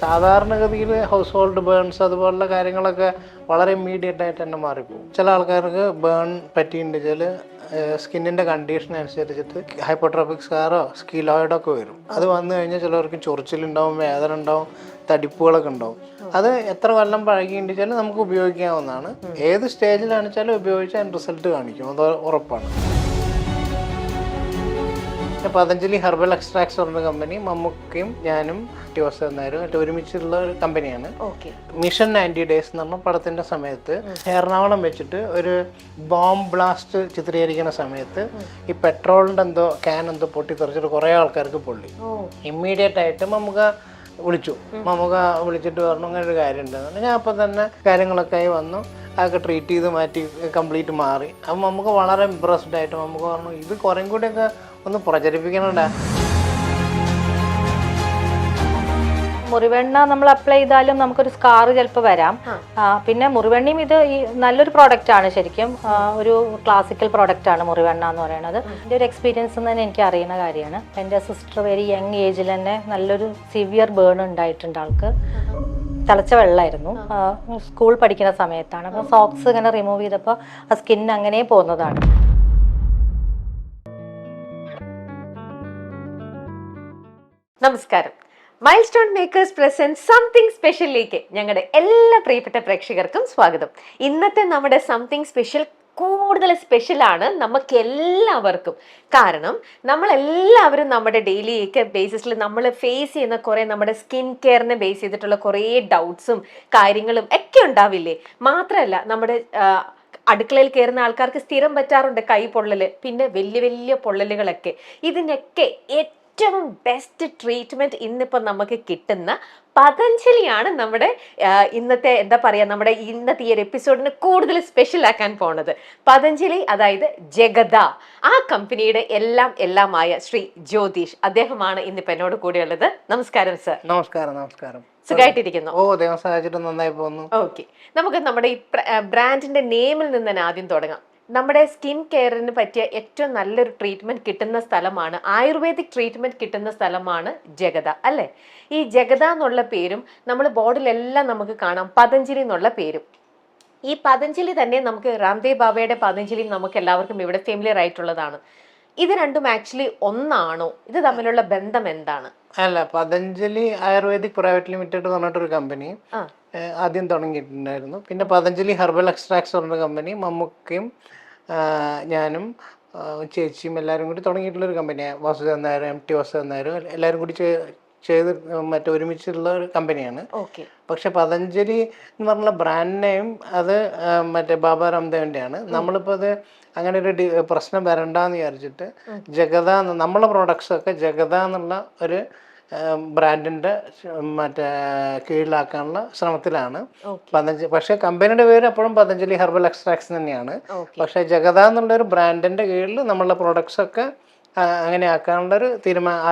സാധാരണഗതിയിൽ house hold burns അതുപോലുള്ള കാര്യങ്ങളൊക്കെ വളരെ ഇമ്മീഡിയറ്റ് ആയിട്ട് തന്നെ മാറിപ്പോകും. ചില ആൾക്കാർക്ക് ബേൺ പറ്റിയിട്ടുണ്ടെങ്കിൽ സ്കിന്നിൻ്റെ കണ്ടീഷൻ അനുസരിച്ചിട്ട് ഹൈപ്പോട്രോപിക് സ്കാറോ സ്കിലോയിഡോ ഒക്കെ വരും. അത് വന്നു കഴിഞ്ഞാൽ ചിലവർക്ക് ചൊറിച്ചിലുണ്ടാവും, വേദന ഉണ്ടാവും, തടിപ്പുകളൊക്കെ ഉണ്ടാവും. അത് എത്ര കൊല്ലം പഴകിയിട്ടുണ്ടെച്ചാൽ നമുക്ക് ഉപയോഗിക്കാവുന്നതാണ്. ഏത് സ്റ്റേജിലാണെന്ന് ഉപയോഗിച്ചാൽ അതിന് റിസൾട്ട് കാണിക്കും, അത് ഉറപ്പാണ്. പതഞ്ജലി ഹെർബൽ എക്സ്ട്രാക്ട്സ് പറഞ്ഞ കമ്പനി മമ്മൂക്കയും ഞാനും നായരും ഒരുമിച്ചുള്ള ഒരു കമ്പനിയാണ്. മിഷൻ 90 ഡേയ്സ് എന്ന് പറഞ്ഞ പടത്തിന്റെ സമയത്ത് എറണാകുളം വെച്ചിട്ട് ഒരു ബോംബ് ബ്ലാസ്റ്റ് ചിത്രീകരിക്കുന്ന സമയത്ത് ഈ പെട്രോളിന്റെ ക്യാൻ പൊട്ടിത്തെറിച്ചിട്ട് കുറെ ആൾക്കാർക്ക് പൊള്ളി. ഇമ്മീഡിയറ്റ് ആയിട്ട് മമ്മൂക്ക വിളിച്ചിട്ട് പറഞ്ഞു അങ്ങനെ ഒരു കാര്യം ഉണ്ടെന്ന്. ഞാൻ അപ്പം തന്നെ കാര്യങ്ങളൊക്കെ ആയി വന്നു, അതൊക്കെ ട്രീറ്റ് ചെയ്ത് മാറ്റി കംപ്ലീറ്റ് മാറി. അപ്പം നമുക്ക് വളരെ ഇമ്പ്രസ്ഡ് ആയിട്ട് നമുക്ക് പറഞ്ഞു ഇത് കുറേ കൂടെയൊക്കെ ഒന്ന് പ്രചരിപ്പിക്കണണ്ട. മുറിവെണ്ണ നമ്മൾ അപ്ലൈ ചെയ്താലും നമുക്കൊരു സ്കാർ ചിലപ്പോൾ വരാം. പിന്നെ മുറിവെണ്ണയും ഇത് നല്ലൊരു പ്രോഡക്റ്റ് ആണ്, ശരിക്കും ഒരു ക്ലാസിക്കൽ പ്രോഡക്റ്റ് ആണ് മുറിവെണ്ണ എന്ന് പറയുന്നത്. എൻ്റെ ഒരു എക്സ്പീരിയൻസ് തന്നെ എനിക്ക് അറിയുന്ന കാര്യമാണ്. എൻ്റെ സിസ്റ്റർ വെരി യങ് ഏജിൽ തന്നെ നല്ലൊരു സിവിയർ ബേൺ ഉണ്ടായിട്ടുണ്ട്. ആൾക്ക് തിളച്ച വെള്ളമായിരുന്നു, സ്കൂൾ പഠിക്കുന്ന സമയത്താണ്. അപ്പോൾ സോക്സ് ഇങ്ങനെ റിമൂവ് ചെയ്തപ്പോൾ ആ സ്കിൻ അങ്ങനെ പോകുന്നതാണ്. നമസ്കാരം. Milestone makers present something സ്പെഷ്യലിലേക്ക് ഞങ്ങളുടെ എല്ലാ പ്രിയപ്പെട്ട പ്രേക്ഷകർക്കും സ്വാഗതം. ഇന്നത്തെ നമ്മുടെ സംതിങ് സ്പെഷ്യൽ കൂടുതൽ സ്പെഷ്യലാണ് നമുക്ക് എല്ലാവർക്കും. കാരണം നമ്മളെല്ലാവരും നമ്മുടെ ഡെയിലി ബേസിസിൽ നമ്മൾ ഫേസ് ചെയ്യുന്ന കുറേ നമ്മുടെ സ്കിൻ കെയറിനെ ബേസ് ചെയ്തിട്ടുള്ള കുറേ ഡൗട്ട്സും കാര്യങ്ങളും ഒക്കെ ഉണ്ടാവില്ലേ. മാത്രമല്ല നമ്മുടെ അടുക്കളയിൽ കയറുന്ന ആൾക്കാർക്ക് സ്ഥിരം പറ്റാറുണ്ട് കൈ പൊള്ളല്, പിന്നെ വലിയ വലിയ പൊള്ളലുകളൊക്കെ. ഇതിനൊക്കെ ഏറ്റവും ബെസ്റ്റ് ട്രീറ്റ്മെന്റ് ഇന്നിപ്പോൾ നമുക്ക് കിട്ടുന്ന പതഞ്ജലിയാണ് നമ്മുടെ ഇന്നത്തെ നമ്മുടെ ഇന്നത്തെ ഈ ഒരു എപ്പിസോഡിന് കൂടുതൽ സ്പെഷ്യൽ ആക്കാൻ പോണത്. പതഞ്ജലി, അതായത് ജഗദ, ആ കമ്പനിയുടെ എല്ലാമായ ശ്രീ ജ്യോതിഷ്, അദ്ദേഹമാണ് ഇന്നിപ്പോൾ എന്നോട് കൂടെയുള്ളത്. നമസ്കാരം സർ. നമസ്കാരം. സുഖമായിട്ടിരിക്കുന്നു? നന്നായി പോകുന്നു. ഓക്കെ, നമുക്ക് നമ്മുടെ ഈ ബ്രാൻഡിന്റെ നെയിമിൽ നിന്ന് തന്നെ ആദ്യം തുടങ്ങാം. നമ്മുടെ സ്കിൻ കെയറിന് പറ്റിയ ഏറ്റവും നല്ലൊരു ട്രീറ്റ്മെന്റ് കിട്ടുന്ന സ്ഥലമാണ്, ആയുർവേദിക് ട്രീറ്റ്മെന്റ് കിട്ടുന്ന സ്ഥലമാണ് ജഗദ, അല്ലേ? ഈ ജഗദ എന്നുള്ള പേരും നമ്മൾ ബോർഡിലെല്ലാം നമുക്ക് കാണാം പതഞ്ജലി എന്നുള്ള പേരും. ഈ പതഞ്ജലി തന്നെ നമുക്ക് രാംദേവ് ബാബയുടെ പതഞ്ജലി നമുക്ക് എല്ലാവർക്കും ഇവിടെ ഫെമിലിയർ ആയിട്ടുള്ളതാണ്. ഇത് രണ്ടും ആക്ച്വലി ഒന്നാണോ? ഇത് തമ്മിലുള്ള ബന്ധം എന്താണ്? അല്ല, പതഞ്ജലി ആയുർവേദിക് പ്രൈവറ്റ് ലിമിറ്റഡ് എന്ന് പറഞ്ഞിട്ടൊരു കമ്പനി ആദ്യം തുടങ്ങിയിട്ടുണ്ടായിരുന്നു. പിന്നെ പതഞ്ജലി ഹെർബൽ എക്സ്ട്രാക്ട്സ് പറഞ്ഞ കമ്പനി മമ്മൂക്കയും ഞാനും ചേച്ചിയും എല്ലാവരും കൂടി തുടങ്ങിയിട്ടുള്ളൊരു കമ്പനിയാണ്. വാസുദേവൻ നായരും MT വാസുദേവൻ നായരും എല്ലാവരും കൂടി ചെയ്ത് ഒരുമിച്ചുള്ള ഒരു കമ്പനിയാണ്. പക്ഷെ പതഞ്ജലി എന്ന് പറഞ്ഞ ബ്രാൻഡ് നെയിം അത് ബാബ രാംദേവിൻ്റെയാണ്. നമ്മളിപ്പോൾ അത് അങ്ങനെ ഒരു പ്രശ്നം വരണ്ടെന്ന് വിചാരിച്ചിട്ട് ജഗദ, നമ്മളെ പ്രോഡക്ട്സ് ഒക്കെ ജഗദ എന്നുള്ള ഒരു ബ്രാൻഡിന്റെ കീഴിലാക്കാനുള്ള ശ്രമത്തിലാണ് പതഞ്ജലി. പക്ഷെ കമ്പനിയുടെ പേര് അപ്പോഴും പതഞ്ജലി ഹെർബൽ എക്സ്ട്രാക്ട്സ് തന്നെയാണ്. പക്ഷെ ജഗദ എന്നുള്ള ഒരു ബ്രാൻഡിന്റെ കീഴിൽ നമ്മളുടെ പ്രോഡക്ട്സ് ഒക്കെ അങ്ങനെ ആക്കാനുള്ള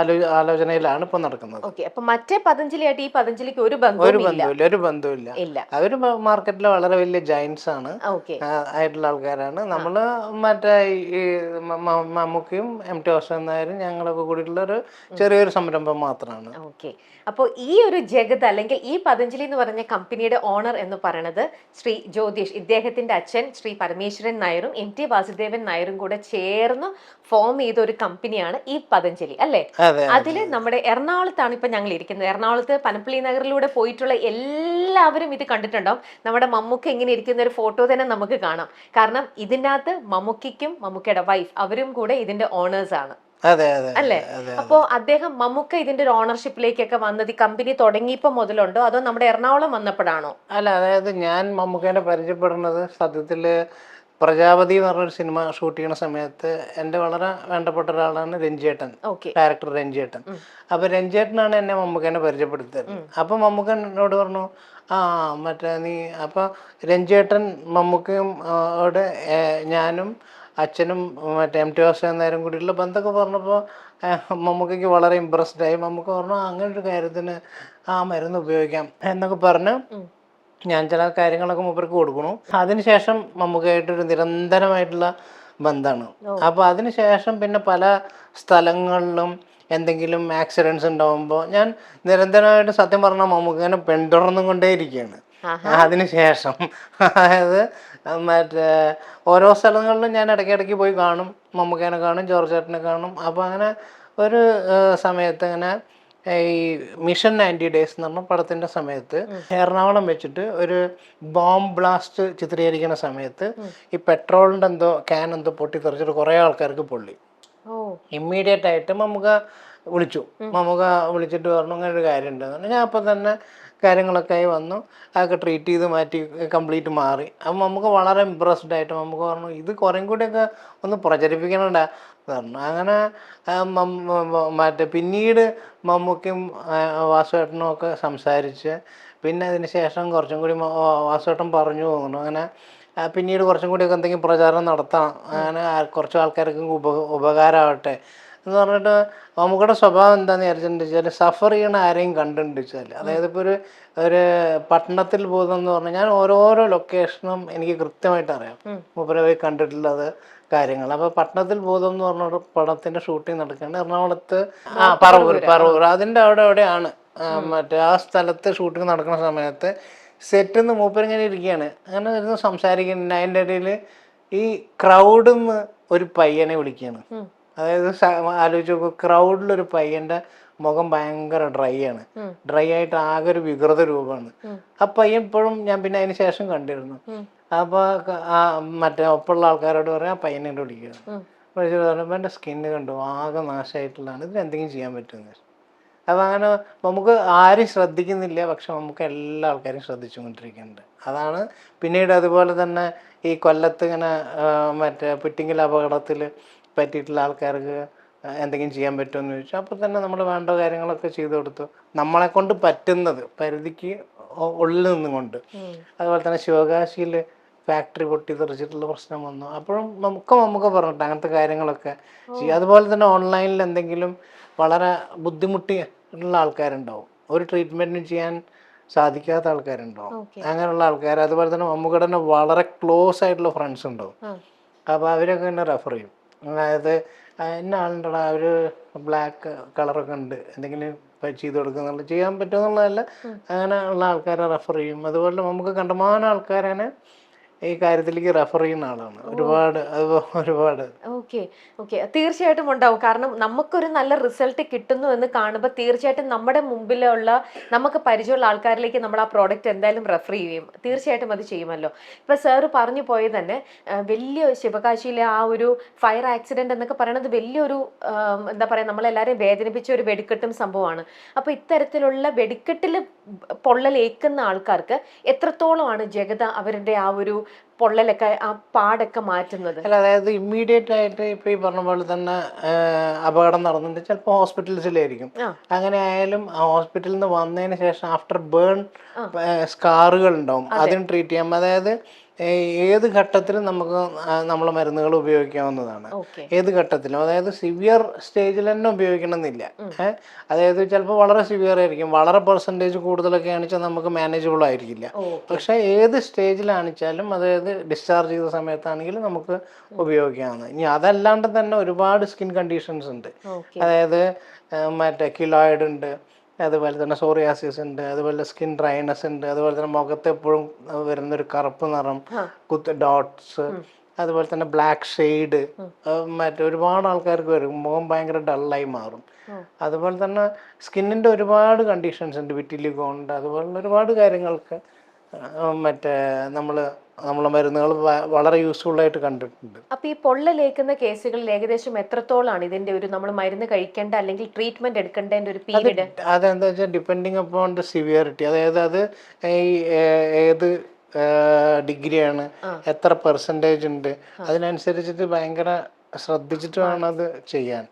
ഒരു ആലോചനയിലാണ് ഇപ്പൊ നടക്കുന്നത്. അപ്പൊ മറ്റേ പതഞ്ജലിയായിട്ട് ഈ പതഞ്ജലിക്ക് ഒരു ബന്ധവുമില്ല. അവര് മാർക്കറ്റിലെ വളരെ വലിയ ജയൻസ് ആണ്, ആയിട്ടുള്ള ആൾക്കാരാണ്. നമ്മള് ഈ മമ്മൂക്കയും MT വാസുദേവൻ നായരും ഞങ്ങളൊക്കെ കൂടിയിട്ടുള്ള ഒരു ചെറിയൊരു സംരംഭം മാത്രമാണ്. അപ്പൊ ഈ ഒരു ജഗത് അല്ലെങ്കിൽ ഈ പതഞ്ജലി എന്ന് പറഞ്ഞ കമ്പനിയുടെ ഓണർ എന്ന് പറയുന്നത് ശ്രീ ജ്യോതിഷ്, ഇദ്ദേഹത്തിന്റെ അച്ഛൻ ശ്രീ പരമേശ്വരൻ നായരും MT വാസുദേവൻ നായരും കൂടെ ചേർന്ന് ഫോം ചെയ്ത ഒരു കമ്പനിയാണ് ഈ പതഞ്ജലി, അല്ലേ? അതില് നമ്മുടെ എറണാകുളത്താണ് ഇപ്പൊ ഞങ്ങൾ ഇരിക്കുന്നത്. എറണാകുളത്ത് പനപ്പള്ളി നഗറിലൂടെ പോയിട്ടുള്ള എല്ലാവരും ഇത് കണ്ടിട്ടുണ്ടാവും. നമ്മുടെ മമ്മൂക്ക ഇങ്ങനെ ഇരിക്കുന്ന ഒരു ഫോട്ടോ തന്നെ നമുക്ക് കാണാം. കാരണം ഇതിനകത്ത് മമ്മൂക്കയ്ക്കും മമ്മൂക്കയുടെ വൈഫ് അവരും കൂടെ ഇതിന്റെ ഓണേഴ്സ് ആണ്, അല്ലേ? അപ്പോ അദ്ദേഹം മമ്മൂക്ക ഇതിന്റെ ഒരു ഓണർഷിപ്പിലേക്കൊക്കെ വന്നത് ഈ കമ്പനി തുടങ്ങിയപ്പോ മുതലുണ്ടോ അതോ നമ്മുടെ എറണാകുളം വന്നപ്പോഴാണോ? അല്ല, അതായത് ഞാൻ മമ്മൂക്കേനെ പരിചയപ്പെടുന്നത് സത്യത്തില് പ്രജാപതി എന്ന് പറഞ്ഞൊരു സിനിമ ഷൂട്ട് ചെയ്യുന്ന സമയത്ത് എൻ്റെ വളരെ വേണ്ടപ്പെട്ട ഒരാളാണ് രഞ്ജിയേട്ടൻ, ഡയറക്ടർ രഞ്ജിയേട്ടൻ. അപ്പൊ രഞ്ജിയേട്ടനാണ് എന്നെ മമ്മൂക്കേനെ പരിചയപ്പെടുത്തിയത്. അപ്പൊ മമ്മൂക്കൻ എന്നോട് പറഞ്ഞു നീ അപ്പൊ രഞ്ജിയേട്ടൻ മമ്മൂക്കയും ഞാനും അച്ഛനും MT വാസുദേവൻ നായരും കൂടിയുള്ള ബന്ധമൊക്കെ പറഞ്ഞപ്പോൾ മമ്മൂക്കയ്ക്ക് വളരെ ഇമ്പ്രസ്ഡ് ആയി. മമ്മൂക്ക പറഞ്ഞു അങ്ങനെ ഒരു കാര്യത്തിന് മരുന്ന് ഉപയോഗിക്കാം എന്നൊക്കെ പറഞ്ഞ് ഞാൻ ചില കാര്യങ്ങളൊക്കെ മൂപ്പർക്ക് കൊടുക്കണു. അതിനുശേഷം മമ്മൂക്കയായിട്ടൊരു നിരന്തരമായിട്ടുള്ള ബന്ധമാണ്. അപ്പോൾ അതിനുശേഷം പിന്നെ പല സ്ഥലങ്ങളിലും എന്തെങ്കിലും ആക്സിഡൻസ് ഉണ്ടാകുമ്പോൾ ഞാൻ നിരന്തരമായിട്ട് സത്യം പറഞ്ഞാൽ മമ്മൂക്കനെ പിന്തുടർന്നും കൊണ്ടേയിരിക്കുകയാണ്. അതിനുശേഷം അതായത് മറ്റേ ഓരോ സ്ഥലങ്ങളിലും ഞാൻ ഇടയ്ക്കിടയ്ക്ക് പോയി കാണും, മമ്മൂക്കേനെ കാണും, ജോർജ് ചേട്ടനെ കാണും. അപ്പോൾ അങ്ങനെ ഒരു സമയത്ത് ഇങ്ങനെ ഈ മിഷൻ 90 ഡേയ്സ് എന്ന് പറഞ്ഞ പടത്തിൻ്റെ സമയത്ത് എറണാകുളം വെച്ചിട്ട് ഒരു ബോംബ് ബ്ലാസ്റ്റ് ചിത്രീകരിക്കുന്ന സമയത്ത് ഈ പെട്രോളിൻ്റെ എന്തോ ക്യാൻ എന്തോ പൊട്ടിത്തെറിച്ചിട്ട് കുറേ ആൾക്കാർക്ക് പൊള്ളി. ഇമ്മീഡിയറ്റ് ആയിട്ട് മമ്മൂക്ക വിളിച്ചിട്ട് പറഞ്ഞു ഇങ്ങനെ ഒരു കാര്യം ഉണ്ടെന്ന്. ഞാൻ അപ്പം തന്നെ കാര്യങ്ങളൊക്കെ ആയി വന്നു, അതൊക്കെ ട്രീറ്റ് ചെയ്ത് മാറ്റി കംപ്ലീറ്റ് മാറി. അപ്പം നമുക്ക് വളരെ ഇമ്പ്രസ്ഡ് ആയിട്ട് നമുക്ക് പറഞ്ഞു ഇത് കുറേം കൂടിയൊക്കെ ഒന്ന് പ്രചരിപ്പിക്കണണ്ട പറഞ്ഞു. അങ്ങനെ മറ്റേ പിന്നീട് മമ്മൂക്കയും വാസുവേട്ടനും ഒക്കെ സംസാരിച്ച് പിന്നെ അതിന് ശേഷം കുറച്ചും കൂടി വാസുവേട്ടൻ പറഞ്ഞു തോന്നുന്നു അങ്ങനെ പിന്നീട് കുറച്ചും കൂടിയൊക്കെ എന്തെങ്കിലും പ്രചാരണം നടത്താം, അങ്ങനെ കുറച്ച് ആൾക്കാർക്ക് ഉപകാരമാവട്ടെ എന്ന് പറഞ്ഞിട്ട്. മമ്മൂക്കയുടെ സ്വഭാവം എന്താണെന്ന് വിചാരിച്ചിട്ടുണ്ടെന്ന് വെച്ചാൽ സഫർ ചെയ്യണ ആരെയും കണ്ടിട്ടുണ്ട് വെച്ചാൽ, അതായത് ഇപ്പോൾ ഒരു പട്ടണത്തിൽ പോകുന്നതെന്ന് പറഞ്ഞാൽ ഞാൻ ഓരോരോ ലൊക്കേഷനും എനിക്ക് കൃത്യമായിട്ട് അറിയാം, മൂപ്പരെ പോയി കണ്ടിട്ടുള്ളത് കാര്യങ്ങൾ. അപ്പോൾ പട്ടണത്തിൽ ബോധം എന്ന് പറഞ്ഞ പടത്തിൻ്റെ ഷൂട്ടിംഗ് നടക്കുകയാണ് എറണാകുളത്ത്. പറവൂർ അതിൻ്റെ എവിടെയാണ് മറ്റേ ആ സ്ഥലത്ത് ഷൂട്ടിംഗ് നടക്കുന്ന സമയത്ത് സെറ്റിൽ നിന്ന് മൂപ്പരിങ്ങനെ ഇരിക്കുകയാണ്, അങ്ങനെ ഇരുന്ന് സംസാരിക്കുന്നുണ്ട്. അതിൻ്റെ ഇടയിൽ ഈ ക്രൗഡിൽ നിന്ന് ഒരു പയ്യനെ വിളിക്കുകയാണ്. അതായത് ആലോചിച്ച് നോക്കൂ, ക്രൗഡിലൊരു പയ്യൻ്റെ മുഖം ഭയങ്കര ഡ്രൈ ആയിട്ട് ആകെ ഒരു വികൃത രൂപമാണ്. ആ പയ്യൻ ഇപ്പോഴും ഞാൻ പിന്നെ അതിന് ശേഷം കണ്ടിരുന്നു. അപ്പോൾ മറ്റേ ഒപ്പമുള്ള ആൾക്കാരോട് പറയാം ആ പയ്യനെ വിളിക്കുകയാണ്. വിളിച്ചിട്ട് പറയുമ്പോൾ എൻ്റെ സ്കിന്ന് കണ്ടു ആകെ നാശമായിട്ടുള്ളതാണ്, ഇതിനെന്തെങ്കിലും ചെയ്യാൻ പറ്റുമെന്ന്. അപ്പം അങ്ങനെ നമുക്ക് ആരും ശ്രദ്ധിക്കുന്നില്ല, പക്ഷെ നമുക്ക് എല്ലാ ആൾക്കാരും ശ്രദ്ധിച്ചുകൊണ്ടിരിക്കുന്നുണ്ട്. അതാണ് പിന്നീട് അതുപോലെ തന്നെ ഈ കൊല്ലത്ത് ഇങ്ങനെ മറ്റേ പുറ്റിങ്ങൽ അപകടത്തിൽ പറ്റിയിട്ടുള്ള ആൾക്കാർക്ക് എന്തെങ്കിലും ചെയ്യാൻ പറ്റുമെന്ന് ചോദിച്ചു. അപ്പോൾ തന്നെ നമ്മൾ വേണ്ട കാര്യങ്ങളൊക്കെ ചെയ്തു കൊടുത്തു, നമ്മളെ കൊണ്ട് പറ്റുന്നത് പരിധിക്ക് ഉള്ളിൽ നിന്നുകൊണ്ട്. അതുപോലെ തന്നെ ശിവകാശിയിൽ ഫാക്ടറി പൊട്ടിത്തെറിച്ചിട്ടുള്ള പ്രശ്നം വന്നു, അപ്പോഴും നമുക്ക് പറഞ്ഞിട്ട് അങ്ങനത്തെ കാര്യങ്ങളൊക്കെ ചെയ്യും. അതുപോലെ തന്നെ ഓൺലൈനിൽ എന്തെങ്കിലും വളരെ ബുദ്ധിമുട്ടിയുള്ള ആൾക്കാരുണ്ടാവും, ഒരു ട്രീറ്റ്മെൻറ്റും ചെയ്യാൻ സാധിക്കാത്ത ആൾക്കാരുണ്ടാവും, അങ്ങനെയുള്ള ആൾക്കാർ. അതുപോലെ തന്നെ മമ്മൂക്കയുടെ തന്നെ വളരെ ക്ലോസ് ആയിട്ടുള്ള ഫ്രണ്ട്സ് ഉണ്ടാവും, അപ്പോൾ അവരൊക്കെ തന്നെ റെഫർ ചെയ്യും. അതായത് ഇന്ന ആളുണ്ടടാ ഒരു ബ്ലാക്ക് കളറൊക്കെ ഉണ്ട്, എന്തെങ്കിലും ചെയ്ത് കൊടുക്കുന്നുള്ള ചെയ്യാൻ പറ്റുമെന്നുള്ളതല്ല, അങ്ങനെ ഉള്ള ആൾക്കാരെ റെഫർ ചെയ്യും. അതുപോലെ നമുക്ക് കണ്ടമാനം ആൾക്കാരെ ഈ കാര്യത്തിലേക്ക് റെഫർ ചെയ്യുന്ന ആളാണ് ഒരുപാട്. ഓക്കെ തീർച്ചയായിട്ടും ഉണ്ടാവും. കാരണം നമുക്കൊരു നല്ല റിസൾട്ട് കിട്ടുന്നു എന്ന് കാണുമ്പോൾ തീർച്ചയായിട്ടും നമ്മുടെ മുമ്പിലുള്ള നമുക്ക് പരിചയമുള്ള ആൾക്കാരിലേക്ക് നമ്മൾ ആ പ്രോഡക്റ്റ് എന്തായാലും റെഫർ ചെയ്യും, തീർച്ചയായിട്ടും അത് ചെയ്യുമല്ലോ. ഇപ്പൊ സാറ് പറഞ്ഞു പോയത് തന്നെ വലിയ ശിവകാശിയിലെ ആ ഒരു ഫയർ ആക്സിഡന്റ് എന്നൊക്കെ പറയുന്നത് വലിയൊരു എന്താ പറയാ നമ്മളെല്ലാവരെയും വേദനിപ്പിച്ച ഒരു വെടിക്കെട്ടും സംഭവമാണ്. അപ്പൊ ഇത്തരത്തിലുള്ള വെടിക്കെട്ടിൽ പൊള്ളലേക്കുന്ന ആൾക്കാർക്ക് എത്രത്തോളമാണ് ജഗത അവരുടെ ആ ഒരു പൊള്ളലൊക്കെ ആ പാടൊക്കെ മാറ്റുന്നത്? അല്ല, അതായത് ഇമ്മീഡിയറ്റ് ആയിട്ട് ഇപ്പൊ ഈ പറഞ്ഞ പോലെ തന്നെ അപകടം നടന്നിട്ട് ചിലപ്പോൾ ഹോസ്പിറ്റൽസിലായിരിക്കും. അങ്ങനെ ആയാലും ആ ഹോസ്പിറ്റലിൽ നിന്ന് വന്നതിന് ശേഷം ആഫ്റ്റർ ബേൺ സ്കാറുകൾ ഉണ്ടാവും, അതിന് ട്രീറ്റ് ചെയ്യാം. അതായത് ഏത് ഘട്ടത്തിലും നമുക്ക് നമ്മളെ മരുന്നുകൾ ഉപയോഗിക്കാവുന്നതാണ്, ഏത് ഘട്ടത്തിലും. അതായത് സിവിയർ സ്റ്റേജിൽ തന്നെ ഉപയോഗിക്കണമെന്നില്ല. അതായത് ചിലപ്പോൾ വളരെ സിവിയർ ആയിരിക്കും, വളരെ പെർസെൻറ്റേജ് കൂടുതലൊക്കെ ആണെച്ചാൽ നമുക്ക് മാനേജബിൾ ആയിരിക്കില്ല. പക്ഷെ ഏത് സ്റ്റേജിലാണെച്ചാലും അതായത് ഡിസ്ചാർജ് ചെയ്ത സമയത്താണെങ്കിലും നമുക്ക് ഉപയോഗിക്കാവുന്നത്. ഇനി അതല്ലാണ്ട് തന്നെ ഒരുപാട് സ്കിൻ കണ്ടീഷൻസ് ഉണ്ട്. അതായത് മറ്റേ കിലോയിഡ് ഉണ്ട്, അതുപോലെ തന്നെ സോറിയാസിസ് ഉണ്ട്, അതുപോലെ സ്കിൻ ഡ്രൈനെസ് ഉണ്ട്, അതുപോലെ തന്നെ മുഖത്ത് എപ്പോഴും വരുന്നൊരു കറുപ്പ് നിറം, ഡോട്ട്സ്, അതുപോലെ തന്നെ ബ്ലാക്ക് ഷെയ്ഡ്, ഒരുപാട് ആൾക്കാർക്ക് വരും, മുഖം ഭയങ്കര ഡള്ളായി മാറും. അതുപോലെ തന്നെ സ്കിന്നിൻ്റെ ഒരുപാട് കണ്ടീഷൻസ് ഉണ്ട്, വിറ്റിലിഗോ ഉണ്ട്, അതുപോലുള്ള ഒരുപാട് കാര്യങ്ങൾക്ക് നമ്മളെ മരുന്നുകൾ വളരെ യൂസ്ഫുൾ ആയിട്ട് കണ്ടിട്ടുണ്ട്. അപ്പൊ ഈ പൊള്ളലേക്കുന്ന കേസുകളിൽ ഏകദേശം എത്രത്തോളാണ് ഇതിന്റെ ഒരു നമ്മൾ മരുന്ന് കഴിക്കേണ്ട അല്ലെങ്കിൽ ട്രീറ്റ്മെന്റ് എടുക്കേണ്ട ഒരു പീരീഡ്? അതെന്താ വെച്ചാൽ ഡിപ്പെൻഡിങ് അപ്പോൺ ദ സിവിയറിറ്റി, അതായത് അത് ഏത് ഡിഗ്രിയാണ്, എത്ര പെർസെൻറ്റേജ് ഉണ്ട്, അതിനനുസരിച്ചിട്ട് ഭയങ്കര ശ്രദ്ധിച്ചിട്ട് വേണം അത് ചെയ്യാൻ.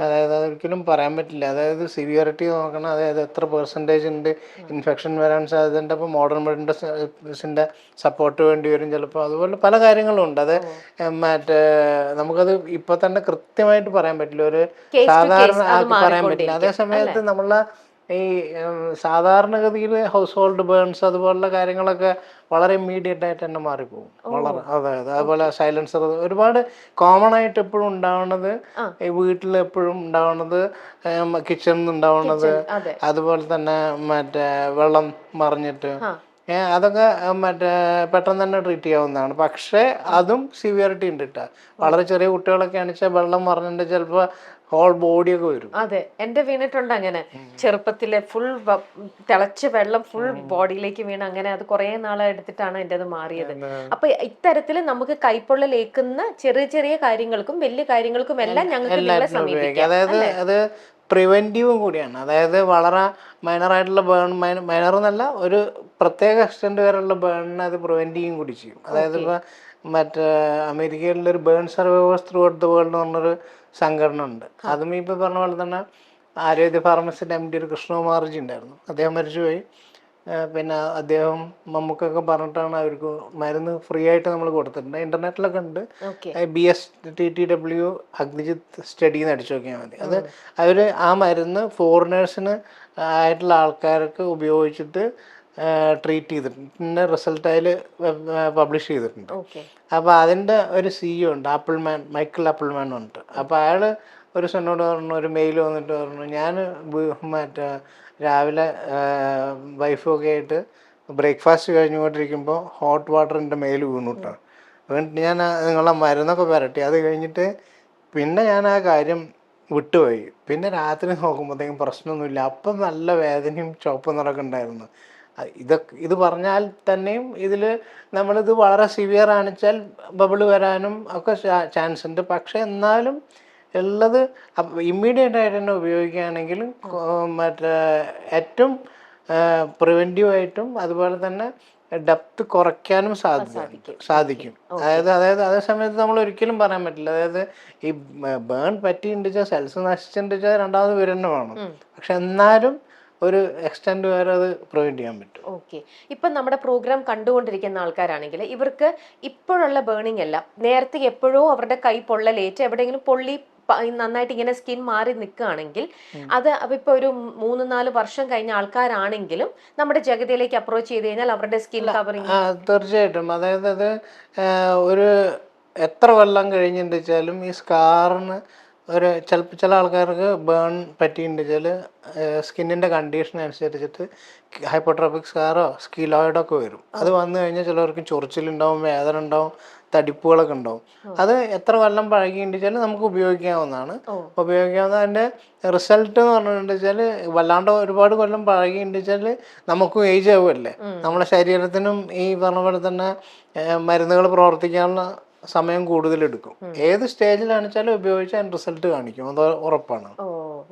അതായത് അതൊരിക്കലും പറയാൻ പറ്റില്ല. അതായത് സിവിയറിറ്റി നോക്കണം, അതായത് എത്ര പെർസെൻറ്റേജ് ഉണ്ട്, ഇൻഫെക്ഷൻ വരാൻ സാധ്യതയുണ്ട്, അപ്പോൾ മോഡേൺ മെഡിസിൻ്റെ സപ്പോർട്ട് വേണ്ടി വരും ചിലപ്പോൾ. അതുപോലെ പല കാര്യങ്ങളും ഉണ്ട്. അത് നമുക്കത് ഇപ്പൊ തന്നെ കൃത്യമായിട്ട് പറയാൻ പറ്റില്ല, ഒരു സാധാരണ ആൾക്ക് പറയാൻ പറ്റില്ല. അതേ സമയത്ത് നമ്മളെ ഈ സാധാരണഗതിയിൽ ഹൗസ് ഹോൾഡ് ബേൺസ് അതുപോലുള്ള കാര്യങ്ങളൊക്കെ വളരെ ഇമ്മീഡിയറ്റ് ആയിട്ട് തന്നെ മാറിപ്പോകും. വളരെ അതായത് അതുപോലെ സൈലൻസർ ഒരുപാട് കോമൺ ആയിട്ട് എപ്പോഴും ഉണ്ടാവുന്നത്, ഈ വീട്ടിൽ എപ്പോഴും ഉണ്ടാവുന്നത്, കിച്ചണിൽ ഉണ്ടാവുന്നത്, അതുപോലെ തന്നെ മറ്റേ വെള്ളം മറിഞ്ഞിട്ട് അതൊക്കെ മറ്റേ പെട്ടെന്ന് തന്നെ ട്രീറ്റ് ചെയ്യാവുന്നതാണ്. പക്ഷേ അതും സിവിയറിറ്റി ഉണ്ട് കേട്ടോ. വളരെ ചെറിയ കുട്ടികളൊക്കെ ആണെച്ചാൽ വെള്ളം മറിഞ്ഞിട്ട് ചിലപ്പോൾ ഹോൾ ബോഡിയൊക്കെ വരും. അതെ, എന്റെ വീണിട്ടുണ്ട് അങ്ങനെ. ചെറുപ്പത്തിലെ ഫുൾ തിളച്ച വെള്ളം ഫുൾ ബോഡിയിലേക്ക് വീണ് അങ്ങനെ അത് കുറെ നാളെ എടുത്തിട്ടാണ് എൻ്റെ അത് മാറിയത്. അപ്പൊ ഇത്തരത്തില് നമുക്ക് കൈപ്പൊള്ളലേക്കുന്ന ചെറിയ ചെറിയ കാര്യങ്ങൾക്കും വലിയ കാര്യങ്ങൾക്കും എല്ലാം ഞങ്ങൾക്ക് നിങ്ങളെ സമീപിക്കാം. അതായത് അത് പ്രിവെന്റീവും കൂടിയാണ്. അതായത് വളരെ മൈനറായിട്ടുള്ള ബേൺ, മൈനർ എന്നല്ല, ഒരു പ്രത്യേക എക്സ്റ്റെൻഡ് വരെയുള്ള ബേണിനെ അത് പ്രിവെന്റ് ചെയ്യും കൂടി ചെയ്യും. അതായത് ഇപ്പൊ മറ്റേ അമേരിക്കയിലൊരു burn survivors throughout the world എന്ന് പറഞ്ഞൊരു സംഘടന ഉണ്ട്. അതും ഇപ്പൊ പറഞ്ഞ പോലെ തന്നെ ആരോഗ്യ ഫാർമസിന്റെ MD ഒരു കൃഷ്ണകുമാർജി ഉണ്ടായിരുന്നു. അദ്ദേഹം മരിച്ചുപോയി. പിന്നെ അദ്ദേഹം നമുക്കൊക്കെ പറഞ്ഞിട്ടാണ് അവർക്ക് മരുന്ന് ഫ്രീ ആയിട്ട് നമ്മൾ കൊടുത്തിട്ടുണ്ട്. ഇന്റർനെറ്റിലൊക്കെ ഉണ്ട്. BSTTW അഗ്നിജിത്ത് സ്റ്റഡി എന്ന് അടിച്ചു നോക്കിയാൽ മതി. അത് അവർ ആ മരുന്ന് ഫോറിനേഴ്സിന് ആയിട്ടുള്ള ആൾക്കാർക്ക് ഉപയോഗിച്ചിട്ട് ട്രീറ്റ് ചെയ്തിട്ടുണ്ട്. പിന്നെ റിസൾട്ട് അതിൽ പബ്ലിഷ് ചെയ്തിട്ടുണ്ട്. അപ്പോൾ അതിൻ്റെ ഒരു CEO ഉണ്ട്, മൈക്കിൾ ആപ്പിൾമാൻ ഉണ്ട്. അപ്പോൾ അയാൾ ഒരു എന്നോട് പറഞ്ഞു, ഒരു മെയിൽ വന്നിട്ട് പറഞ്ഞു, ഞാൻ മറ്റേ രാവിലെ വൈഫൊക്കെ ആയിട്ട് ബ്രേക്ക്ഫാസ്റ്റ് കഴിഞ്ഞുകൊണ്ടിരിക്കുമ്പോൾ ഹോട്ട് വാട്ടറിൻ്റെ മെയിൽ വീണിട്ടാണ്. വീണിട്ട് ഞാൻ നിങ്ങളെ മരുന്നൊക്കെ പുരട്ടി. അത് കഴിഞ്ഞിട്ട് പിന്നെ ഞാൻ ആ കാര്യം വിട്ടുപോയി. പിന്നെ രാത്രി നോക്കുമ്പോഴത്തേക്കും പ്രശ്നമൊന്നുമില്ല. അപ്പം നല്ല വേദനയും ചുവപ്പ് നിറമൊക്കെ ഉണ്ടായിരുന്നു. ഇത് പറഞ്ഞാൽ തന്നെയും ഇതിൽ നമ്മളിത് വളരെ സിവിയർ ആണെച്ചാൽ ബബിൾ വരാനും ഒക്കെ ചാൻസ് ഉണ്ട്. പക്ഷെ എന്നാലും ഉള്ളത് ഇമ്മീഡിയറ്റ് ആയിട്ട് തന്നെ ഉപയോഗിക്കുകയാണെങ്കിൽ മറ്റേ ഏറ്റവും പ്രിവെൻറ്റീവായിട്ടും അതുപോലെ തന്നെ ഡെപ്ത് കുറയ്ക്കാനും സാധിക്കും. അതായത് അതേ സമയത്ത് നമ്മൾ ഒരിക്കലും പറയാൻ പറ്റില്ല. അതായത് ഈ ബേൺ പറ്റിയിട്ടുണ്ടെച്ചാൽ സെൽസ് നശിച്ചിട്ടുണ്ടെച്ചാൽ രണ്ടാമത് വരുന്ന വേണം. പക്ഷെ എന്നാലും ഒരു എക്സ്റ്റെൻഡ് വരെ അത് പ്രിവെന്റ് ചെയ്യാൻ പറ്റും. ഓക്കെ, ഇപ്പം നമ്മുടെ പ്രോഗ്രാം കണ്ടുകൊണ്ടിരിക്കുന്ന ആൾക്കാരാണെങ്കിൽ ഇവർക്ക് ഇപ്പോഴുള്ള ബേണിംഗ് അല്ല, നേരത്തെ എപ്പോഴോ അവരുടെ കൈ പൊള്ളലേറ്റ് എവിടെയെങ്കിലും പൊള്ളി നന്നായിട്ട് ഇങ്ങനെ സ്കിൻ മാറി നിൽക്കുകയാണെങ്കിൽ അത് ഇപ്പൊ ഒരു 3-4 വർഷം കഴിഞ്ഞ ആൾക്കാരാണെങ്കിലും നമ്മുടെ ജഗതിയിലേക്ക് അപ്രോച്ച് ചെയ്ത് കഴിഞ്ഞാൽ അവരുടെ സ്കിൻ കവറിങ് തീർച്ചയായിട്ടും. അതായത് അത് ഒരു എത്ര കൊല്ലം കഴിഞ്ഞിട്ടുണ്ടെച്ചാലും ഈ സ്കാറിന് ചില ആൾക്കാർക്ക് ബേൺ പറ്റിയിട്ടുണ്ടെച്ചാൽ സ്കിന്നിൻ്റെ കണ്ടീഷൻ അനുസരിച്ചിട്ട് ഹൈപ്പോട്രോപിക് സ്കാറോ സ്കിലോയിഡൊക്കെ വരും. അത് വന്നു കഴിഞ്ഞാൽ ചിലവർക്ക് ചൊറിച്ചിലുണ്ടാവും, വേദന ഉണ്ടാവും, തടിപ്പുകളൊക്കെ ഉണ്ടാവും. അത് എത്ര കൊല്ലം പഴകിയിട്ടുണ്ടെച്ചാൽ നമുക്ക് ഉപയോഗിക്കാവുന്നതാണ്. അതിൻ്റെ റിസൾട്ട് എന്ന് പറഞ്ഞിട്ടുണ്ടെച്ചാൽ വല്ലാണ്ട് ഒരുപാട് കൊല്ലം പഴകിയിട്ടുണ്ടെച്ചാൽ നമുക്കും ഏജ് ആവുമല്ലേ, നമ്മുടെ ശരീരത്തിനും ഈ പറഞ്ഞ പോലെ തന്നെ മരുന്നുകൾ പ്രവർത്തിക്കാനുള്ള സമയം കൂടുതലെടുക്കും. ഏത് സ്റ്റേജിലാണെച്ചാലും ഉപയോഗിച്ചാൽ അതിന് റിസൾട്ട് കാണിക്കും, അത് ഉറപ്പാണ്.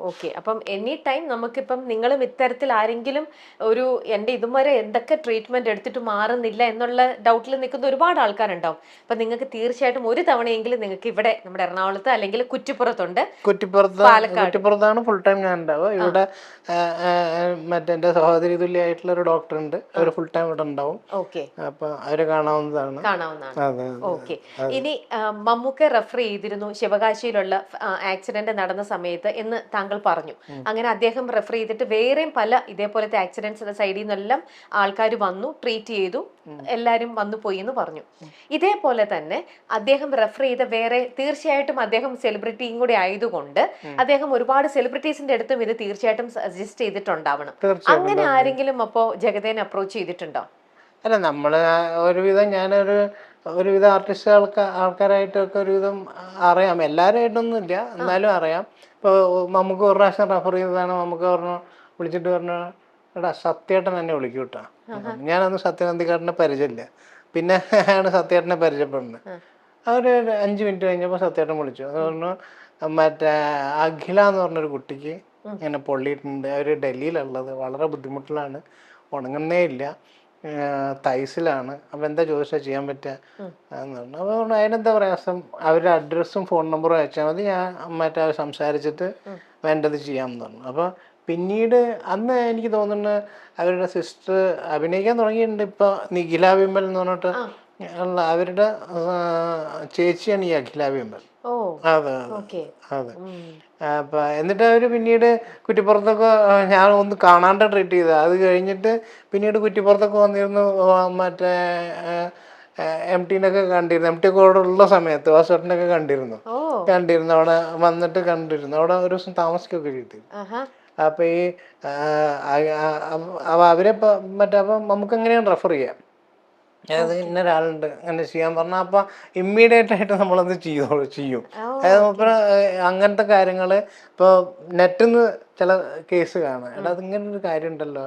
ഓക്കെ, അപ്പം എനി ടൈം നമുക്കിപ്പം നിങ്ങളും ഇത്തരത്തിൽ ആരെങ്കിലും ഒരു എൻ്റെ ഇതുവരെ എന്തൊക്കെ ട്രീറ്റ്മെന്റ് എടുത്തിട്ട് മാറുന്നില്ല എന്നുള്ള ഡൗട്ടിൽ നിൽക്കുന്ന ഒരുപാട് ആൾക്കാരുണ്ടാവും. അപ്പൊ നിങ്ങൾക്ക് തീർച്ചയായിട്ടും ഒരു തവണയെങ്കിലും നിങ്ങൾക്ക് ഇവിടെ നമ്മുടെ എറണാകുളത്ത് അല്ലെങ്കിൽ കുറ്റിപ്പുറത്താണ് ഫുൾ ടൈം ഞാൻ ഉണ്ടാവുക. ഇവിടെ മറ്റേ സഹോദരി തുല്യമായിട്ടുള്ള ഒരു ഡോക്ടർ ഉണ്ട്, അവർ ഫുൾ ടൈം ഇവിടെ ഉണ്ടാവും. അപ്പൊ അവരെ കാണാവുന്നതാണ്. ഓക്കെ, ഇനി മമ്മൂക്ക റെഫർ ചെയ്തിരുന്നു ശിവകാശിയിലുള്ള ആക്സിഡന്റ് നടന്ന സമയത്ത് എന്ന് താങ്കൾ പറഞ്ഞു. അങ്ങനെ അദ്ദേഹം റെഫർ ചെയ്തിട്ട് വേറെയും പല ഇതേപോലത്തെ ആക്സിഡന്റ്സിന്റെ സൈഡിൽ നിന്നെല്ലാം ആൾക്കാർ വന്നു, ട്രീറ്റ് ചെയ്തു, എല്ലാരും വന്നു പോയി എന്ന് പറഞ്ഞു. ഇതേപോലെ തന്നെ അദ്ദേഹം റെഫർ ചെയ്ത വേറെ, തീർച്ചയായിട്ടും അദ്ദേഹം സെലിബ്രിറ്റിയും കൂടി ആയതുകൊണ്ട് അദ്ദേഹം ഒരുപാട് സെലിബ്രിറ്റീസിന്റെ അടുത്തും ഇത് തീർച്ചയായിട്ടും സജസ്റ്റ് ചെയ്തിട്ടുണ്ടാവണം. അങ്ങനെ ആരെങ്കിലും അപ്പോ ജഗതേനെ അപ്രോച്ച് ചെയ്തിട്ടുണ്ടോ? അല്ല, നമ്മള് ഒരുവിധ ആൾക്കാരായിട്ടൊക്കെ ഒരുവിധം അറിയാം. എല്ലാവരുമായിട്ടൊന്നും ഇല്ല, എന്നാലും അറിയാം. ഇപ്പോൾ നമുക്ക് ഒരു പ്രാവശ്യം റെഫർ ചെയ്തതാണ്. നമുക്ക് വിളിച്ചിട്ട് പറഞ്ഞു, എടാ സത്യേട്ടൻ എന്നെ വിളിക്കും കേട്ടോ. ഞാനൊന്നും സത്യനന്ദിക്കാരനെ പരിചയമില്ല. പിന്നെ ആണ് സത്യേട്ടനെ പരിചയപ്പെടുന്നത്. അവർ 5 മിനിറ്റ് കഴിഞ്ഞപ്പോൾ സത്യേട്ടൻ വിളിച്ചു. അത് പറഞ്ഞു, മറ്റേ അഖില എന്ന് പറഞ്ഞൊരു കുട്ടിക്ക് ഇങ്ങനെ പൊള്ളിയിട്ടുണ്ട്, അവർ ഡൽഹിയിലുള്ളത്, വളരെ ബുദ്ധിമുട്ടിലാണ്, ഉണങ്ങുന്നേ ഇല്ല, തൈസിലാണ്. അപ്പം എന്താ ചോദിച്ചാൽ ചെയ്യാൻ പറ്റുക എന്ന് പറഞ്ഞു. അപ്പോൾ അതിനെന്താ പ്രയാസം, അവരുടെ അഡ്രസ്സും ഫോൺ നമ്പറും അയച്ചാൽ മതി, ഞാൻ മറ്റേ സംസാരിച്ചിട്ട് വേണ്ടത് ചെയ്യാമെന്ന് പറഞ്ഞു. അപ്പോൾ പിന്നീട് അന്ന് എനിക്ക് തോന്നുന്നു അവരുടെ സിസ്റ്റർ അഭിനയിക്കാൻ തുടങ്ങിയിട്ടുണ്ട്. ഇപ്പോൾ നിഖില വിമൽ എന്ന് പറഞ്ഞിട്ട് അല്ല, അവരുടെ ചേച്ചിയാണ് ഈ അഖില വെമ്പൽ. ഓ അതെ ഓക്കെ. അതെ. അപ്പൊ എന്നിട്ട് അവര് പിന്നീട് കുറ്റിപ്പുറത്തൊക്കെ ഞാൻ ഒന്ന് കാണാണ്ട് ട്രീറ്റ് ചെയ്തത്. അത് കഴിഞ്ഞിട്ട് പിന്നീട് കുറ്റിപ്പുറത്തൊക്കെ വന്നിരുന്നു. മറ്റേ MT-നൊക്കെ കണ്ടിരുന്നു. MT ഒക്കെ അവിടെ ഉള്ള സമയത്ത് വാസേട്ടനൊക്കെ കണ്ടിരുന്നു. അവിടെ വന്നിട്ട് കണ്ടിരുന്നു. അവിടെ ഒരു ദിവസം താമസിക്കുകയൊക്കെ ചെയ്തു. അപ്പൊ ഈ അവരെ മറ്റേ അപ്പം നമുക്ക് എങ്ങനെയാണ് റെഫർ ചെയ്യാം, അതായത് ഇന്ന ഒരാളുണ്ട് അങ്ങനെ ചെയ്യാൻ പറഞ്ഞാൽ അപ്പൊ ഇമ്മീഡിയറ്റ് ആയിട്ട് നമ്മളത് ചെയ്യും. അതായത് നമുക്ക് അങ്ങനത്തെ കാര്യങ്ങള് ഇപ്പൊ നെറ്റിൽ നിന്ന് ചില കേസ് കാണാം, എടാ അതിങ്ങനെ ഒരു കാര്യം ഉണ്ടല്ലോ,